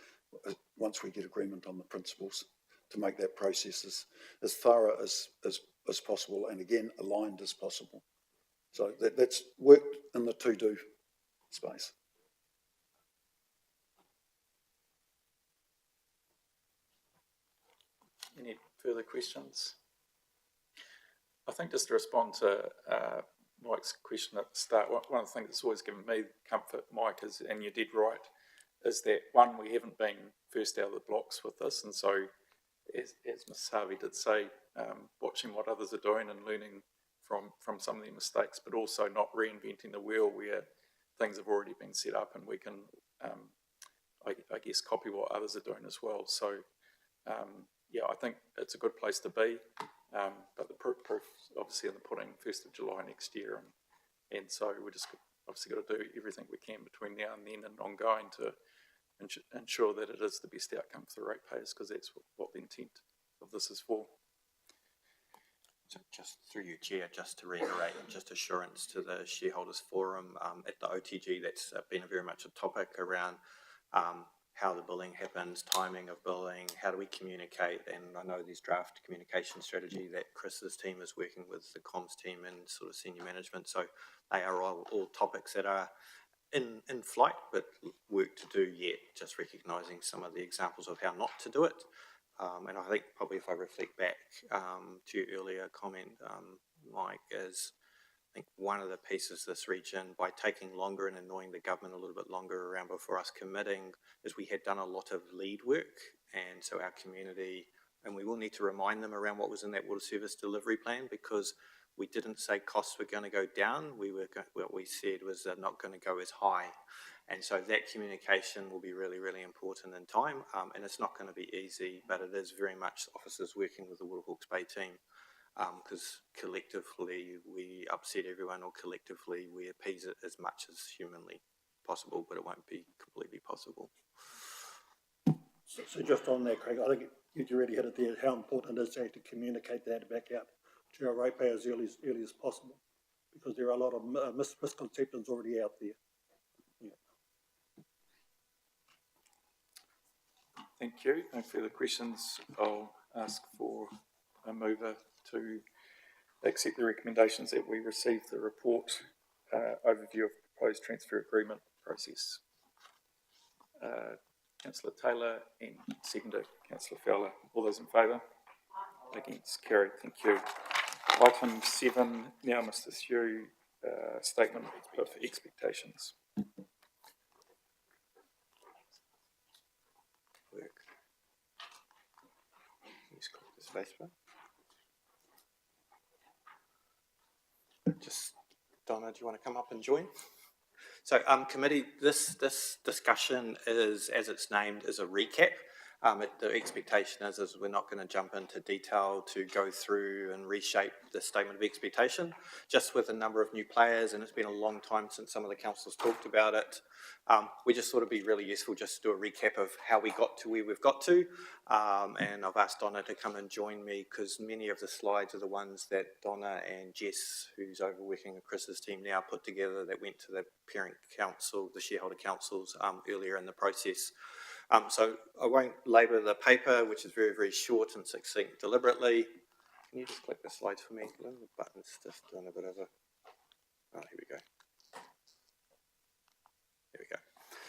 once we get agreement on the principles to make that process as thorough as possible and again aligned as possible. So that's worked in the to-do space. Any further questions? I think just to respond to Mike's question at the start, one of the things that's always given me comfort, Mike, is, and you did right, is that one, we haven't been first out of the blocks with this, and so as Ms. Harvey did say, watching what others are doing and learning from some of their mistakes, but also not reinventing the wheel where things have already been set up and we can, I guess, copy what others are doing as well. So, yeah, I think it's a good place to be, but the proof obviously in the pudding, 1st of July next year, and so we just obviously got to do everything we can between now and then and ongoing to ensure that it is the best outcome for the ratepayers, because that's what the intent of this is for. So just through you, Chair, just to reiterate, just assurance to the shareholders forum at the OTG, that's been very much a topic around how the billing happens, timing of billing, how do we communicate, and I know there's draft communication strategy that Chris's team is working with the comms team and sort of senior management, so they are all topics that are in flight, but work to do yet, just recognising some of the examples of how not to do it. And I think probably if I reflect back to your earlier comment, Mike, is I think one of the pieces this region, by taking longer and annoying the government a little bit longer around before us committing, is we had done a lot of lead work, and so our community, and we will need to remind them around what was in that water service delivery plan, because we didn't say costs were going to go down. What we said was they're not going to go as high. And so that communication will be really, really important in time. And it's not going to be easy, but it is very much officers working with the Waterhawks Bay team, because collectively we upset everyone, or collectively we appease it as much as humanly possible, but it won't be completely possible. So just on that, Craig, I think you already hit it there, how important it is to communicate that back out to our ratepayers as early as possible, because there are a lot of misconceptions already out there. Yeah. Thank you. No further questions. I'll ask for a mover to accept the recommendations that we received the report overview of proposed transfer agreement process. Councillor Taylor and seconder Councillor Fowler. All those in favour? Against? Carried. Thank you. Item 7 now, Mr. Sue, statement of expectations. Just click the space bar. Just, Donna, do you want to come up and join? So, committee, this discussion is, as it's named, is a recap. The expectation is we're not going to jump into detail to go through and reshape the statement of expectation, just with a number of new players, and it's been a long time since some of the councillors talked about it. We just thought it'd be really useful just to do a recap of how we got to where we've got to, and I've asked Donna to come and join me because many of the slides are the ones that Donna and Jess, who's overworking with Chris's team now, put together that went to the parent council, the shareholder councils, earlier in the process. So I won't labour the paper, which is very, very short and succinct deliberately. Can you just click the slides for me? The button's just doing a bit of a... Oh, here we go. There we go.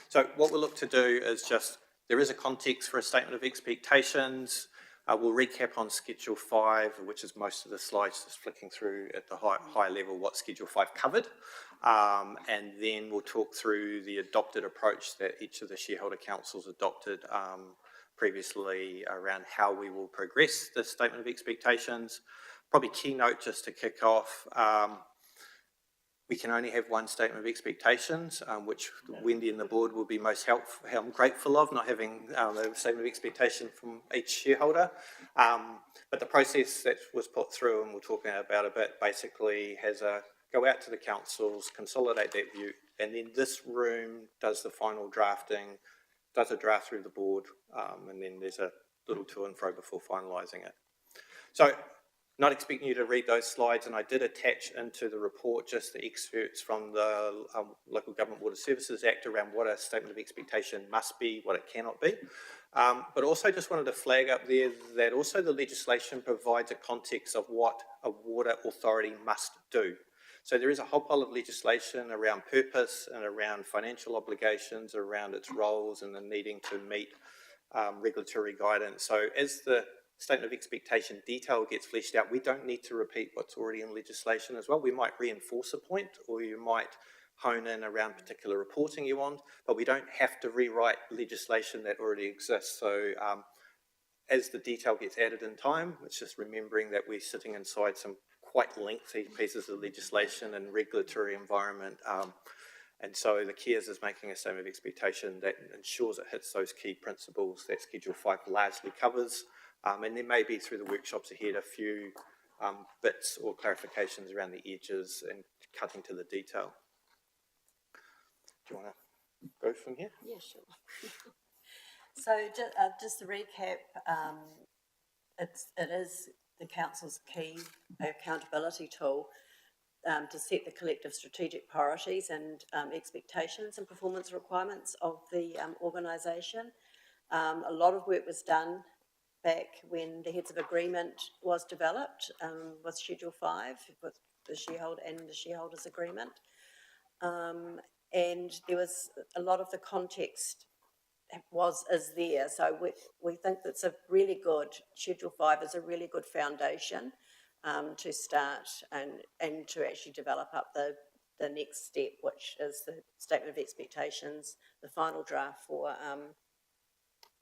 So what we'll look to do is just, there is a context for a statement of expectations. We'll recap on Schedule 5, which is most of the slides, just flicking through at the high level what Schedule 5 covered. And then we'll talk through the adopted approach that each of the shareholder councils adopted previously around how we will progress the statement of expectations. Probably keynote just to kick off, we can only have one statement of expectations, which Wendy and the board will be most grateful of, not having a statement of expectation from each shareholder. But the process that was put through, and we'll talk about a bit, basically has a go out to the councils, consolidate that view, and then this room does the final drafting, does a draft through the board, and then there's a little to and fro before finalising it. So, not expecting you to read those slides, and I did attach into the report just the excerpts from the Local Government Water Services Act around what a statement of expectation must be, what it cannot be. But also just wanted to flag up there that also the legislation provides a context of what a water authority must do. So there is a whole pile of legislation around purpose and around financial obligations, around its roles and the needing to meet regulatory guidance. So as the statement of expectation detail gets fleshed out, we don't need to repeat what's already in legislation as well. We might reinforce a point, or you might hone in around particular reporting you want, but we don't have to rewrite legislation that already exists. So as the detail gets added in time, it's just remembering that we're sitting inside some quite lengthy pieces of legislation and regulatory environment. And so the key is making a statement of expectation that ensures it hits those key principles that Schedule 5 largely covers. And there may be through the workshops ahead a few bits or clarifications around the edges and cutting to the detail. Do you want to go from here? Yeah, sure. So just to recap, it is the council's key accountability tool to set the collective strategic priorities and expectations and performance requirements of the organisation. A lot of work was done back when the heads of agreement was developed with Schedule 5, with the shareholder and the shareholders agreement. And there was a lot of the context is there. So we think that's a really good, Schedule 5 is a really good foundation to start and to actually develop up the next step, which is the statement of expectations, the final draft for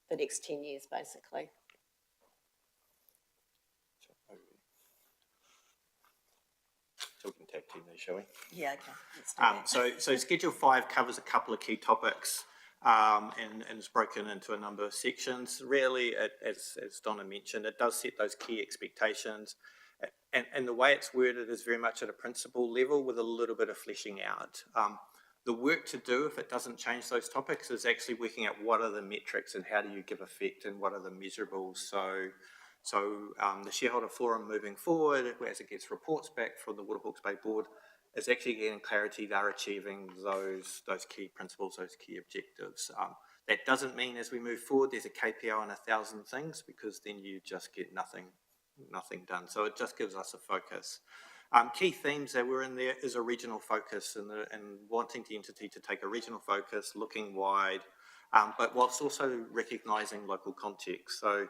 the next 10 years, basically. So we can tag team there, shall we? Yeah, okay. Let's do that. So Schedule 5 covers a couple of key topics and is broken into a number of sections. Really, as Donna mentioned, it does set those key expectations. And the way it's worded is very much at a principle level with a little bit of fleshing out. The work to do, if it doesn't change those topics, is actually working out what are the metrics and how do you give effect and what are the measurables. So the shareholder forum moving forward, as it gets reports back from the Water Hawke's Bay board, is actually getting clarity they're achieving those key principles, those key objectives. That doesn't mean as we move forward there's a KPI on 1,000 things, because then you just get nothing done. So it just gives us a focus. Key themes that were in there is a regional focus and wanting the entity to take a regional focus, looking wide, but whilst also recognising local context. So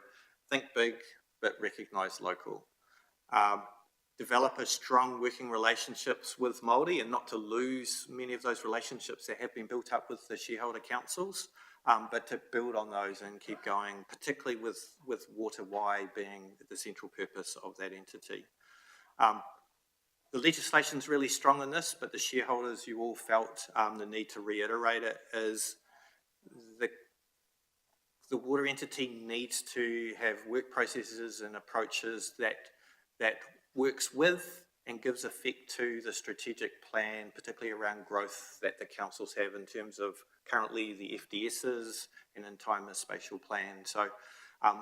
think big, but recognise local. Develop a strong working relationships with Māori, and not to lose many of those relationships that have been built up with the shareholder councils, but to build on those and keep going, particularly with Water Wai being the central purpose of that entity. The legislation's really strong in this, but the shareholders, you all felt the need to reiterate it, is the water entity needs to have work processes and approaches that works with and gives effect to the strategic plan, particularly around growth that the councils have in terms of currently the FDSs and in time a spatial plan. So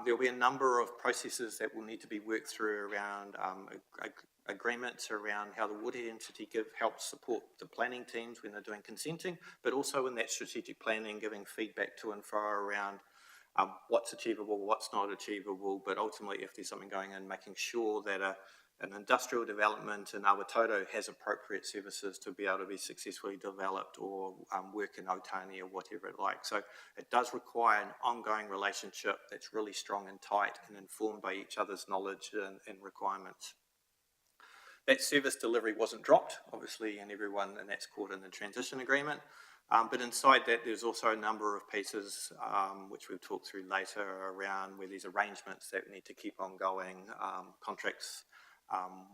there'll be a number of processes that will need to be worked through around agreements around how the water entity helps support the planning teams when they're doing consenting, but also in that strategic planning, giving feedback to and fro around what's achievable, what's not achievable, but ultimately if there's something going in, making sure that an industrial development in Awatoto has appropriate services to be able to be successfully developed, or work in Otani or whatever it like. So it does require an ongoing relationship that's really strong and tight and informed by each other's knowledge and requirements. That service delivery wasn't dropped, obviously, and that's caught in the transition agreement. But inside that, there's also a number of pieces, which we'll talk through later, around where there's arrangements that need to keep on going, contracts,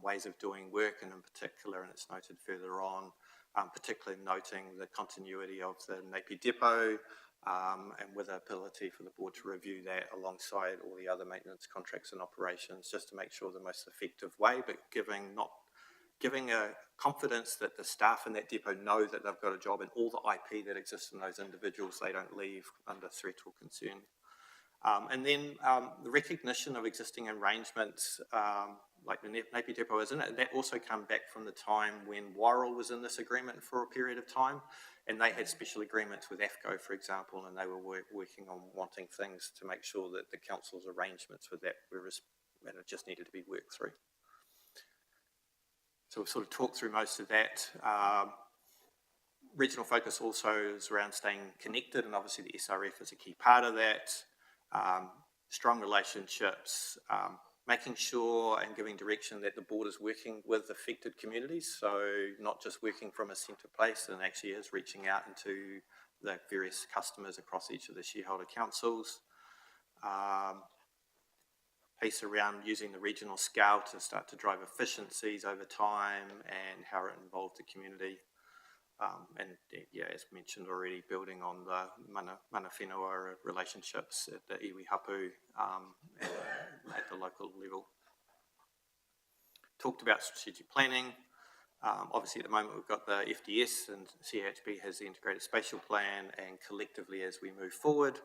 ways of doing work, and in particular, and it's noted further on, particularly noting the continuity of the Napier Depot, and with the ability for the board to review that alongside all the other maintenance contracts and operations, just to make sure the most effective way, but giving a confidence that the staff in that depot know that they've got a job, and all the IP that exists in those individuals, they don't leave under threat or concern. And then the recognition of existing arrangements, like the Napier Depot is in it, that also come back from the time when Wirral was in this agreement for a period of time, and they had special agreements with AFCO, for example, and they were working on wanting things to make sure that the council's arrangements with that it just needed to be worked through. So we've sort of talked through most of that. Regional focus also is around staying connected, and obviously the SRF is a key part of that. Strong relationships, making sure and giving direction that the board is working with affected communities, so not just working from a centre place, and actually is reaching out into the various customers across each of the shareholder councils. Piece around using the regional scale to start to drive efficiencies over time and how it involved the community. And yeah, as mentioned already, building on the mana whenua relationships at the iwi hapu at the local level. Talked about strategic planning. Obviously at the moment we've got the FDS, and CHB has the integrated spatial plan, and collectively as we move forward,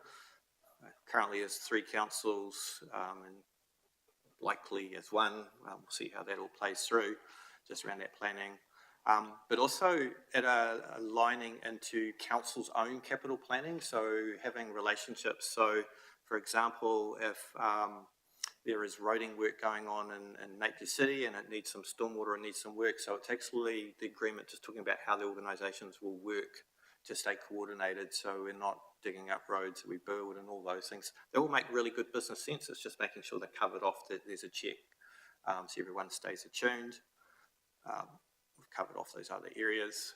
currently there's 3 councils, and likely as one. We'll see how that all plays through, just around that planning. But also at aligning into council's own capital planning, so having relationships. So, for example, if there is roading work going on in Napier City and it needs some stormwater and needs some work, so it's actually the agreement just talking about how the organisations will work to stay coordinated, so we're not digging up roads that we build and all those things. They all make really good business sense. It's just making sure they're covered off, that there's a check, so everyone stays attuned. We've covered off those other areas.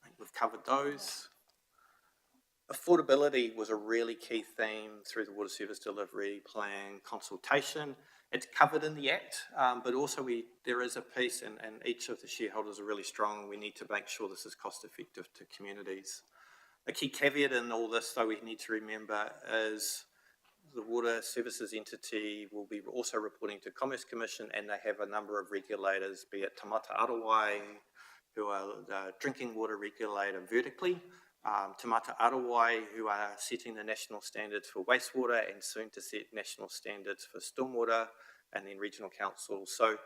I think we've covered those. Affordability was a really key theme through the Water Service Delivery Plan consultation. It's covered in the Act, but also there is a piece, and each of the shareholders are really strong. We need to make sure this is cost effective to communities. A key caveat in all this, though, we need to remember is the water services entity will be also reporting to Commerce Commission, and they have a number of regulators, be it Tamata Arawai, who are the drinking water regulator vertically, Tamata Arawai, who are setting the national standards for wastewater and soon to set national standards for stormwater, and then regional councils. So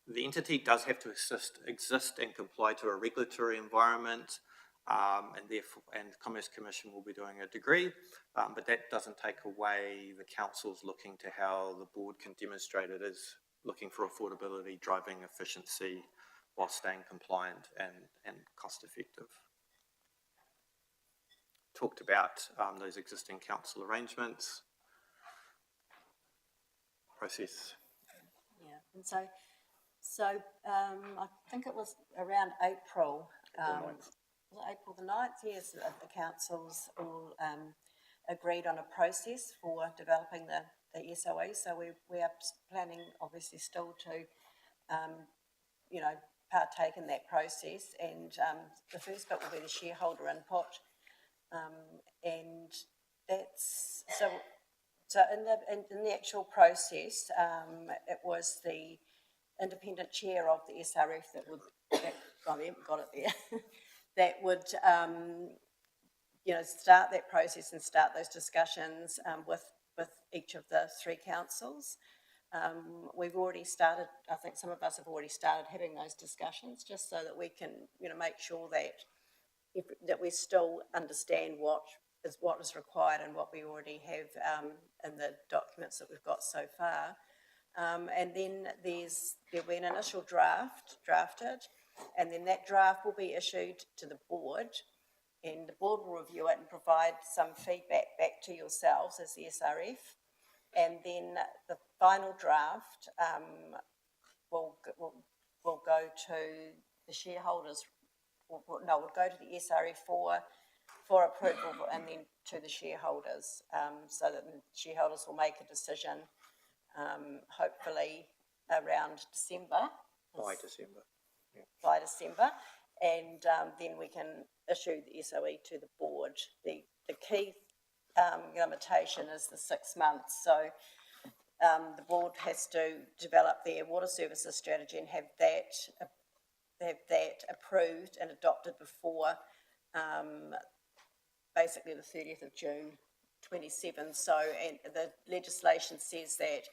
the entity does have to exist and comply to a regulatory environment, and therefore, and the Commerce Commission will be doing a degree, but that doesn't take away the council's looking to how the board can demonstrate it is looking for affordability, driving efficiency, while staying compliant and cost effective. Talked about those existing council arrangements, process. Yeah, and so I think it was around April. Was it April the 9th? Yes, the councils all agreed on a process for developing the SOE. So we are planning, obviously, still to, partake in that process. And the first bit will be the shareholder input, and that's so. So in the actual process, it was the independent chair of the SRF that would, I haven't got it there, that would, start that process and start those discussions with each of the three councils. We've already started, I think some of us have already started having those discussions just so that we can, make sure that we still understand what is required and what we already have in the documents that we've got so far. And then there'll be an initial drafted, and then that draft will be issued to the board, and the board will review it and provide some feedback back to yourselves as the SRF. And then the final draft will go to the shareholders. Would go to the SRF for approval, and then to the shareholders, so that the shareholders will make a decision, hopefully around December. By December, and then we can issue the SOE to the board. The key limitation is the 6 months. So the board has to develop their water services strategy and have that approved and adopted before basically the 30th of June 27. So, and the legislation says that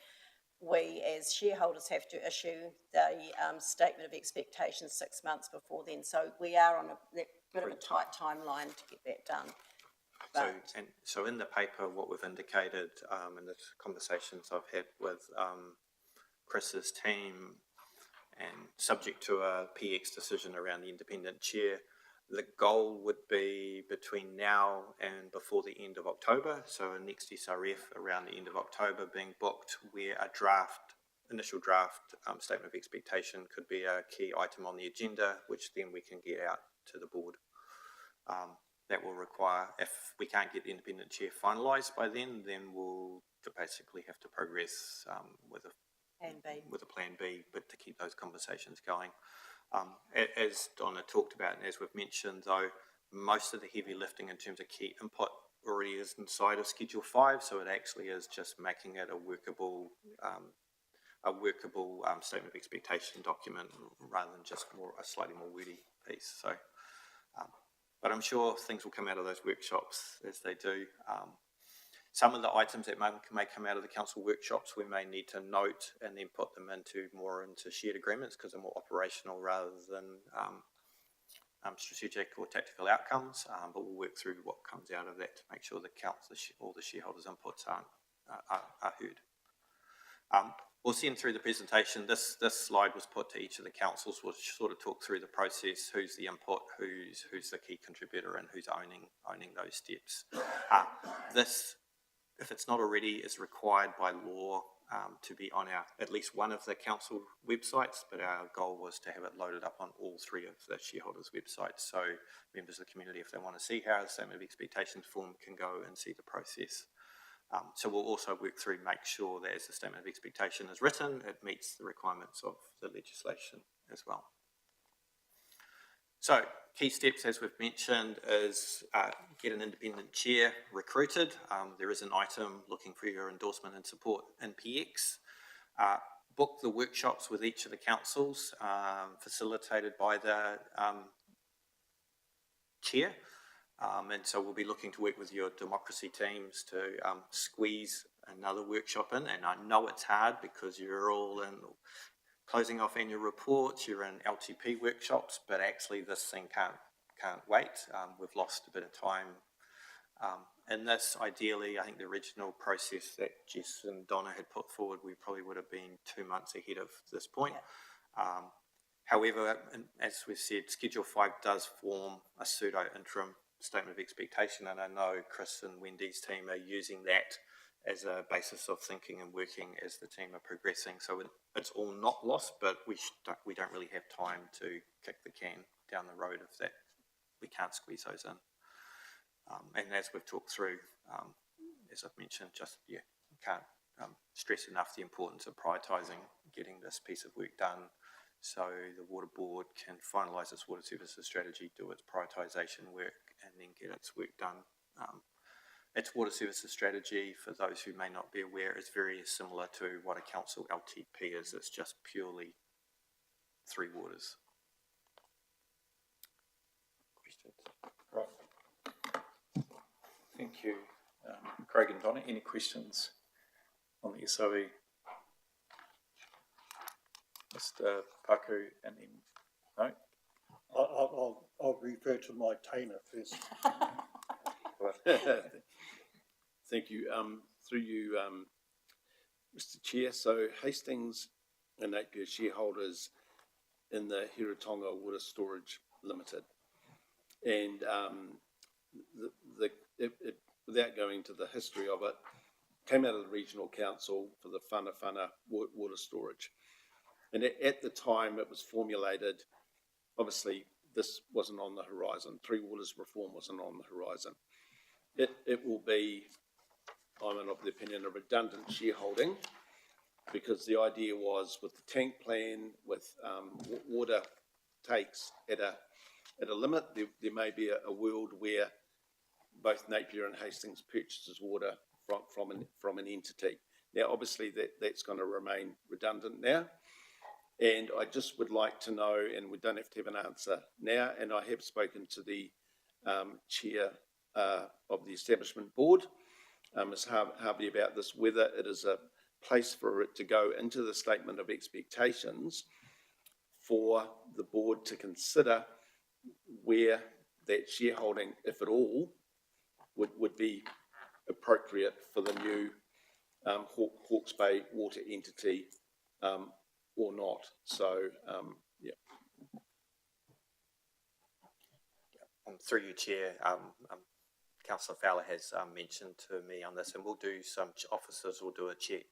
we as shareholders have to issue the statement of expectations 6 months before then. So we are on a bit of a tight timeline to get that done. So in the paper, what we've indicated in the conversations I've had with Chris's team, and subject to a PX decision around the independent chair, the goal would be between now and before the end of October, so a next SRF around the end of October being booked, where a initial draft statement of expectation could be a key item on the agenda, which then we can get out to the board. That will require, if we can't get the independent chair finalised by then we'll basically have to progress with a plan B, but to keep those conversations going. As Donna talked about, and as we've mentioned, though, most of the heavy lifting in terms of key input already is inside of Schedule 5, so it actually is just making it a workable statement of expectation document rather than just a slightly more wordy piece. So, but I'm sure things will come out of those workshops as they do. Some of the items that may come out of the council workshops, we may need to note and then put them into shared agreements because they're more operational rather than strategic or tactical outcomes. But we'll work through what comes out of that to make sure all the shareholders' inputs are heard. We'll send through the presentation. This slide was put to each of the councils. We'll sort of talk through the process, who's the input, who's the key contributor, and who's owning those steps. This, if it's not already, is required by law to be on at least one of the council websites, but our goal was to have it loaded up on all three of the shareholders' websites, so members of the community, if they want to see how the statement of expectations form, can go and see the process. So we'll also work through, make sure that as the statement of expectation is written, it meets the requirements of the legislation as well. So key steps, as we've mentioned, is get an independent chair recruited. There is an item looking for your endorsement and support in PX. Book the workshops with each of the councils, facilitated by the chair. And so we'll be looking to work with your democracy teams to squeeze another workshop in. And I know it's hard because you're all in closing off annual reports, you're in LTP workshops, but actually this thing can't can't wait. We've lost a bit of time. In this, ideally, I think the original process that Jess and Donna had put forward, we probably would have been 2 months ahead of this point. However, as we've said, Schedule 5 does form a pseudo-interim statement of expectation, and I know Chris and Wendy's team are using that as a basis of thinking and working as the team are progressing. So it's all not lost, but we don't really have time to kick the can down the road if that we can't squeeze those in. And as we've talked through, as I've mentioned, can't stress enough the importance of prioritising getting this piece of work done so the Water Board can finalise its water services strategy, do its prioritisation work, and then get its work done. Its water services strategy, for those who may not be aware, is very similar to what a council LTP is. It's just purely 3 waters. Questions? Right. Thank you, Craig and Donna. Any questions on the SOE? Mr. Paku, and then no. I'll refer to my tainer first. Thank you. Through you, Mr. Chair. So Hastings and Napier shareholders in the Hiratonga Water Storage Limited, and without going into the history of it, came out of the regional council for the Whanawhana water storage. And at the time it was formulated, obviously this wasn't on the horizon. Three Waters reform wasn't on the horizon. It will be, I'm of the opinion, a redundant shareholding, because the idea was with the tank plan, with water takes at a limit, there may be a world where both Napier and Hastings purchases water from an entity. Now, obviously, that's going to remain redundant now. And I just would like to know, and we don't have to have an answer now, and I have spoken to the chair of the establishment board, Ms. Harvey, about this, whether it is a place for it to go into the statement of expectations for the board to consider where that shareholding, if at all, would be appropriate for the new Hawke's Bay water entity or not. So, yeah. Through you, Chair, Councillor Fowler has mentioned to me on this, and we'll do officers will do a check.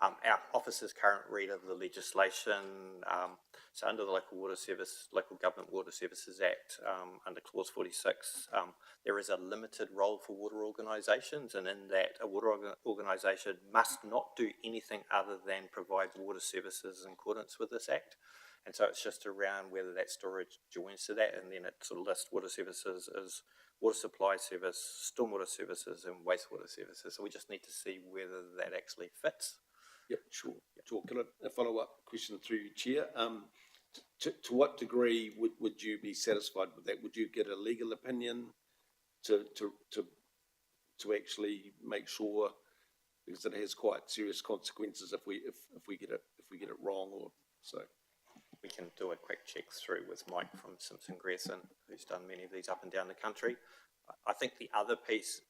Our officers' current read of the legislation, so under the Local Government Water Services Act, under Clause 46, there is a limited role for water organisations, and in that a water organisation must not do anything other than provide water services in accordance with this Act. And so it's just around whether that storage joins to that, and then it sort of lists water services as water supply service, stormwater services, and wastewater services. So we just need to see whether that actually fits. Yep, sure. Sure. Can I follow up question through you, Chair? To what degree would you be satisfied with that? Would you get a legal opinion to actually make sure, because it has quite serious consequences if we get it wrong, or so? We can do a quick check through with Mike from Simpson Grierson, who's done many of these up and down the country. I think the other piece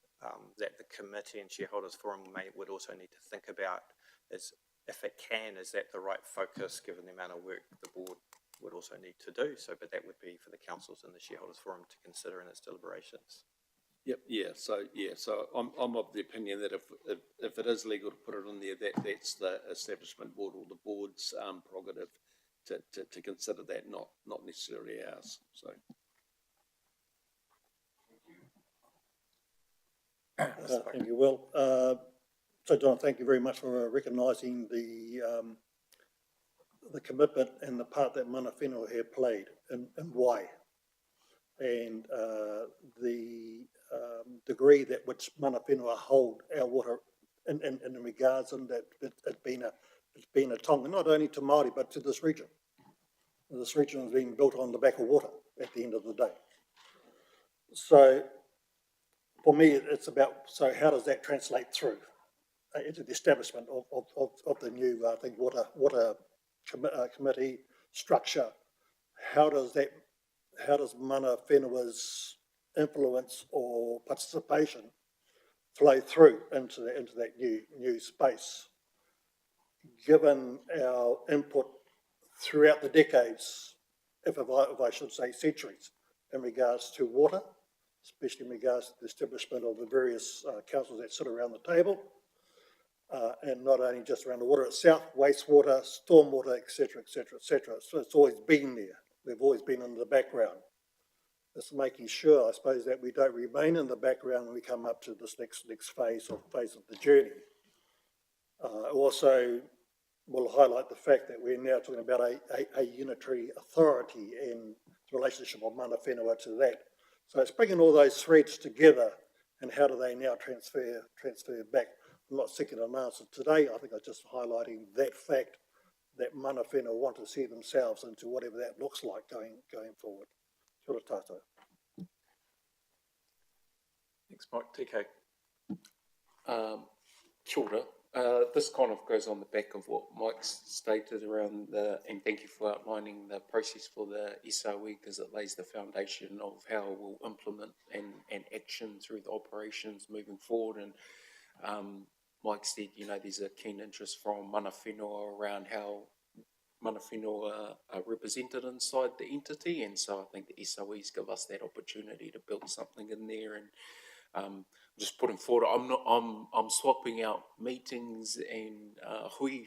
that the committee and shareholders forum would also need to think about is, if it can, is that the right focus given the amount of work the board would also need to do? So, but that would be for the councils and the shareholders forum to consider in its deliberations. Yep. Yeah. So I'm of the opinion that if it is legal to put it on there, that's the establishment board or the board's prerogative to consider that, not necessarily ours. So. Thank you, Will. So, Don, thank you very much for recognising the commitment and the part that mana whenua here played, and why, and the degree that which mana whenua hold our water in regards, and that it's been a tonga not only to Māori but to this region. This region has been built on the back of water at the end of the day. So for me, it's about, so how does that translate through into the establishment of the new, I think, water committee structure? How does that how does mana whenua's influence or participation flow through into that new space? Given our input throughout the decades, if I should say centuries, in regards to water, especially in regards to the establishment of the various councils that sit around the table, and not only just around the water itself, wastewater, stormwater, etc., etc., etc. So it's always been there. We've always been in the background. It's making sure, I suppose, that we don't remain in the background when we come up to this next phase of the journey. Also, will highlight the fact that we're now talking about a unitary authority and the relationship of mana whenua to that. So it's bringing all those threads together, and how do they now transfer back? I'm not seeking an answer today. I think I'm just highlighting that fact that mana whenua want to see themselves into whatever that looks like going forward. Kia ora tātou. Thanks, Mike. TK. Kia ora. This kind of goes on the back of what Mike's stated around and thank you for outlining the process for the SOE, because it lays the foundation of how we'll implement and action through the operations moving forward. And Mike said, there's a keen interest from mana whenua around how mana whenua are represented inside the entity, and so I think the SOEs give us that opportunity to build something in there. And just putting forward, I'm swapping out meetings and hui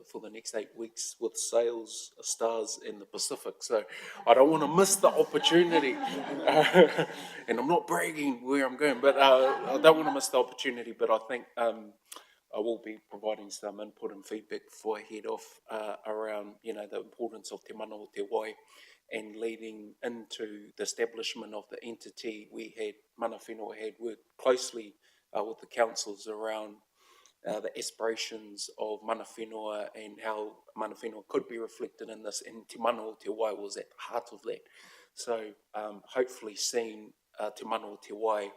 for the next 8 weeks with sales stars in the Pacific, so I don't want to miss the opportunity. And I'm not bragging where I'm going, but I don't want to miss the opportunity. But I think I will be providing some input and feedback before I head off around the importance of te mana o te wai. And leading into the establishment of the entity, mana whenua had worked closely with the councils around the aspirations of mana whenua and how mana whenua could be reflected in this, and te mana o te wai was at the heart of that. So hopefully seeing te mana o te wai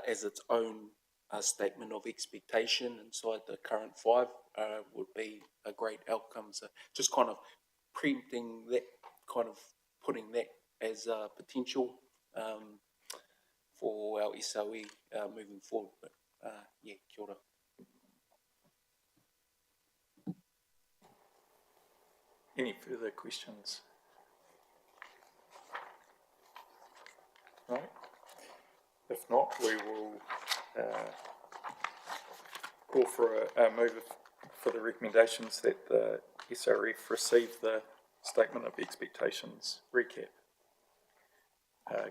as its own statement of expectation inside the current 5 would be a great outcome. So just kind of preempting that, kind of putting that as a potential for our SOE moving forward. But kia ora. Any further questions? No? If not, we will call for a move for the recommendations that the SRF receive the Statement of Expectations recap.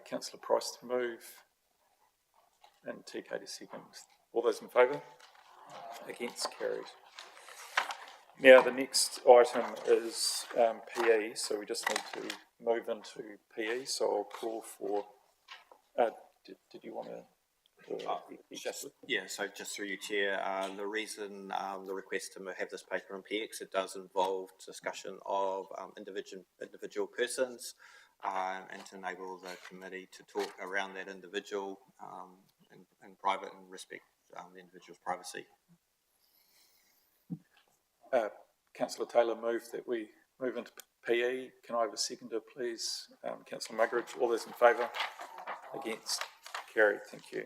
Councillor Price to move and TK to second. All those in favour? Against? Carried. Now the next item is PE, so we just need to move into PE. So I'll call for. Did you want to? So just through you, Chair, the reason the request to have this paper in PX, it does involve discussion of individual persons and to enable the committee to talk around that individual in private and respect the individual's privacy. Councillor Taylor moved that we move into PE. Can I have a seconder, please? Councillor Muggeridge. All those in favour? Against? Carried. Thank you.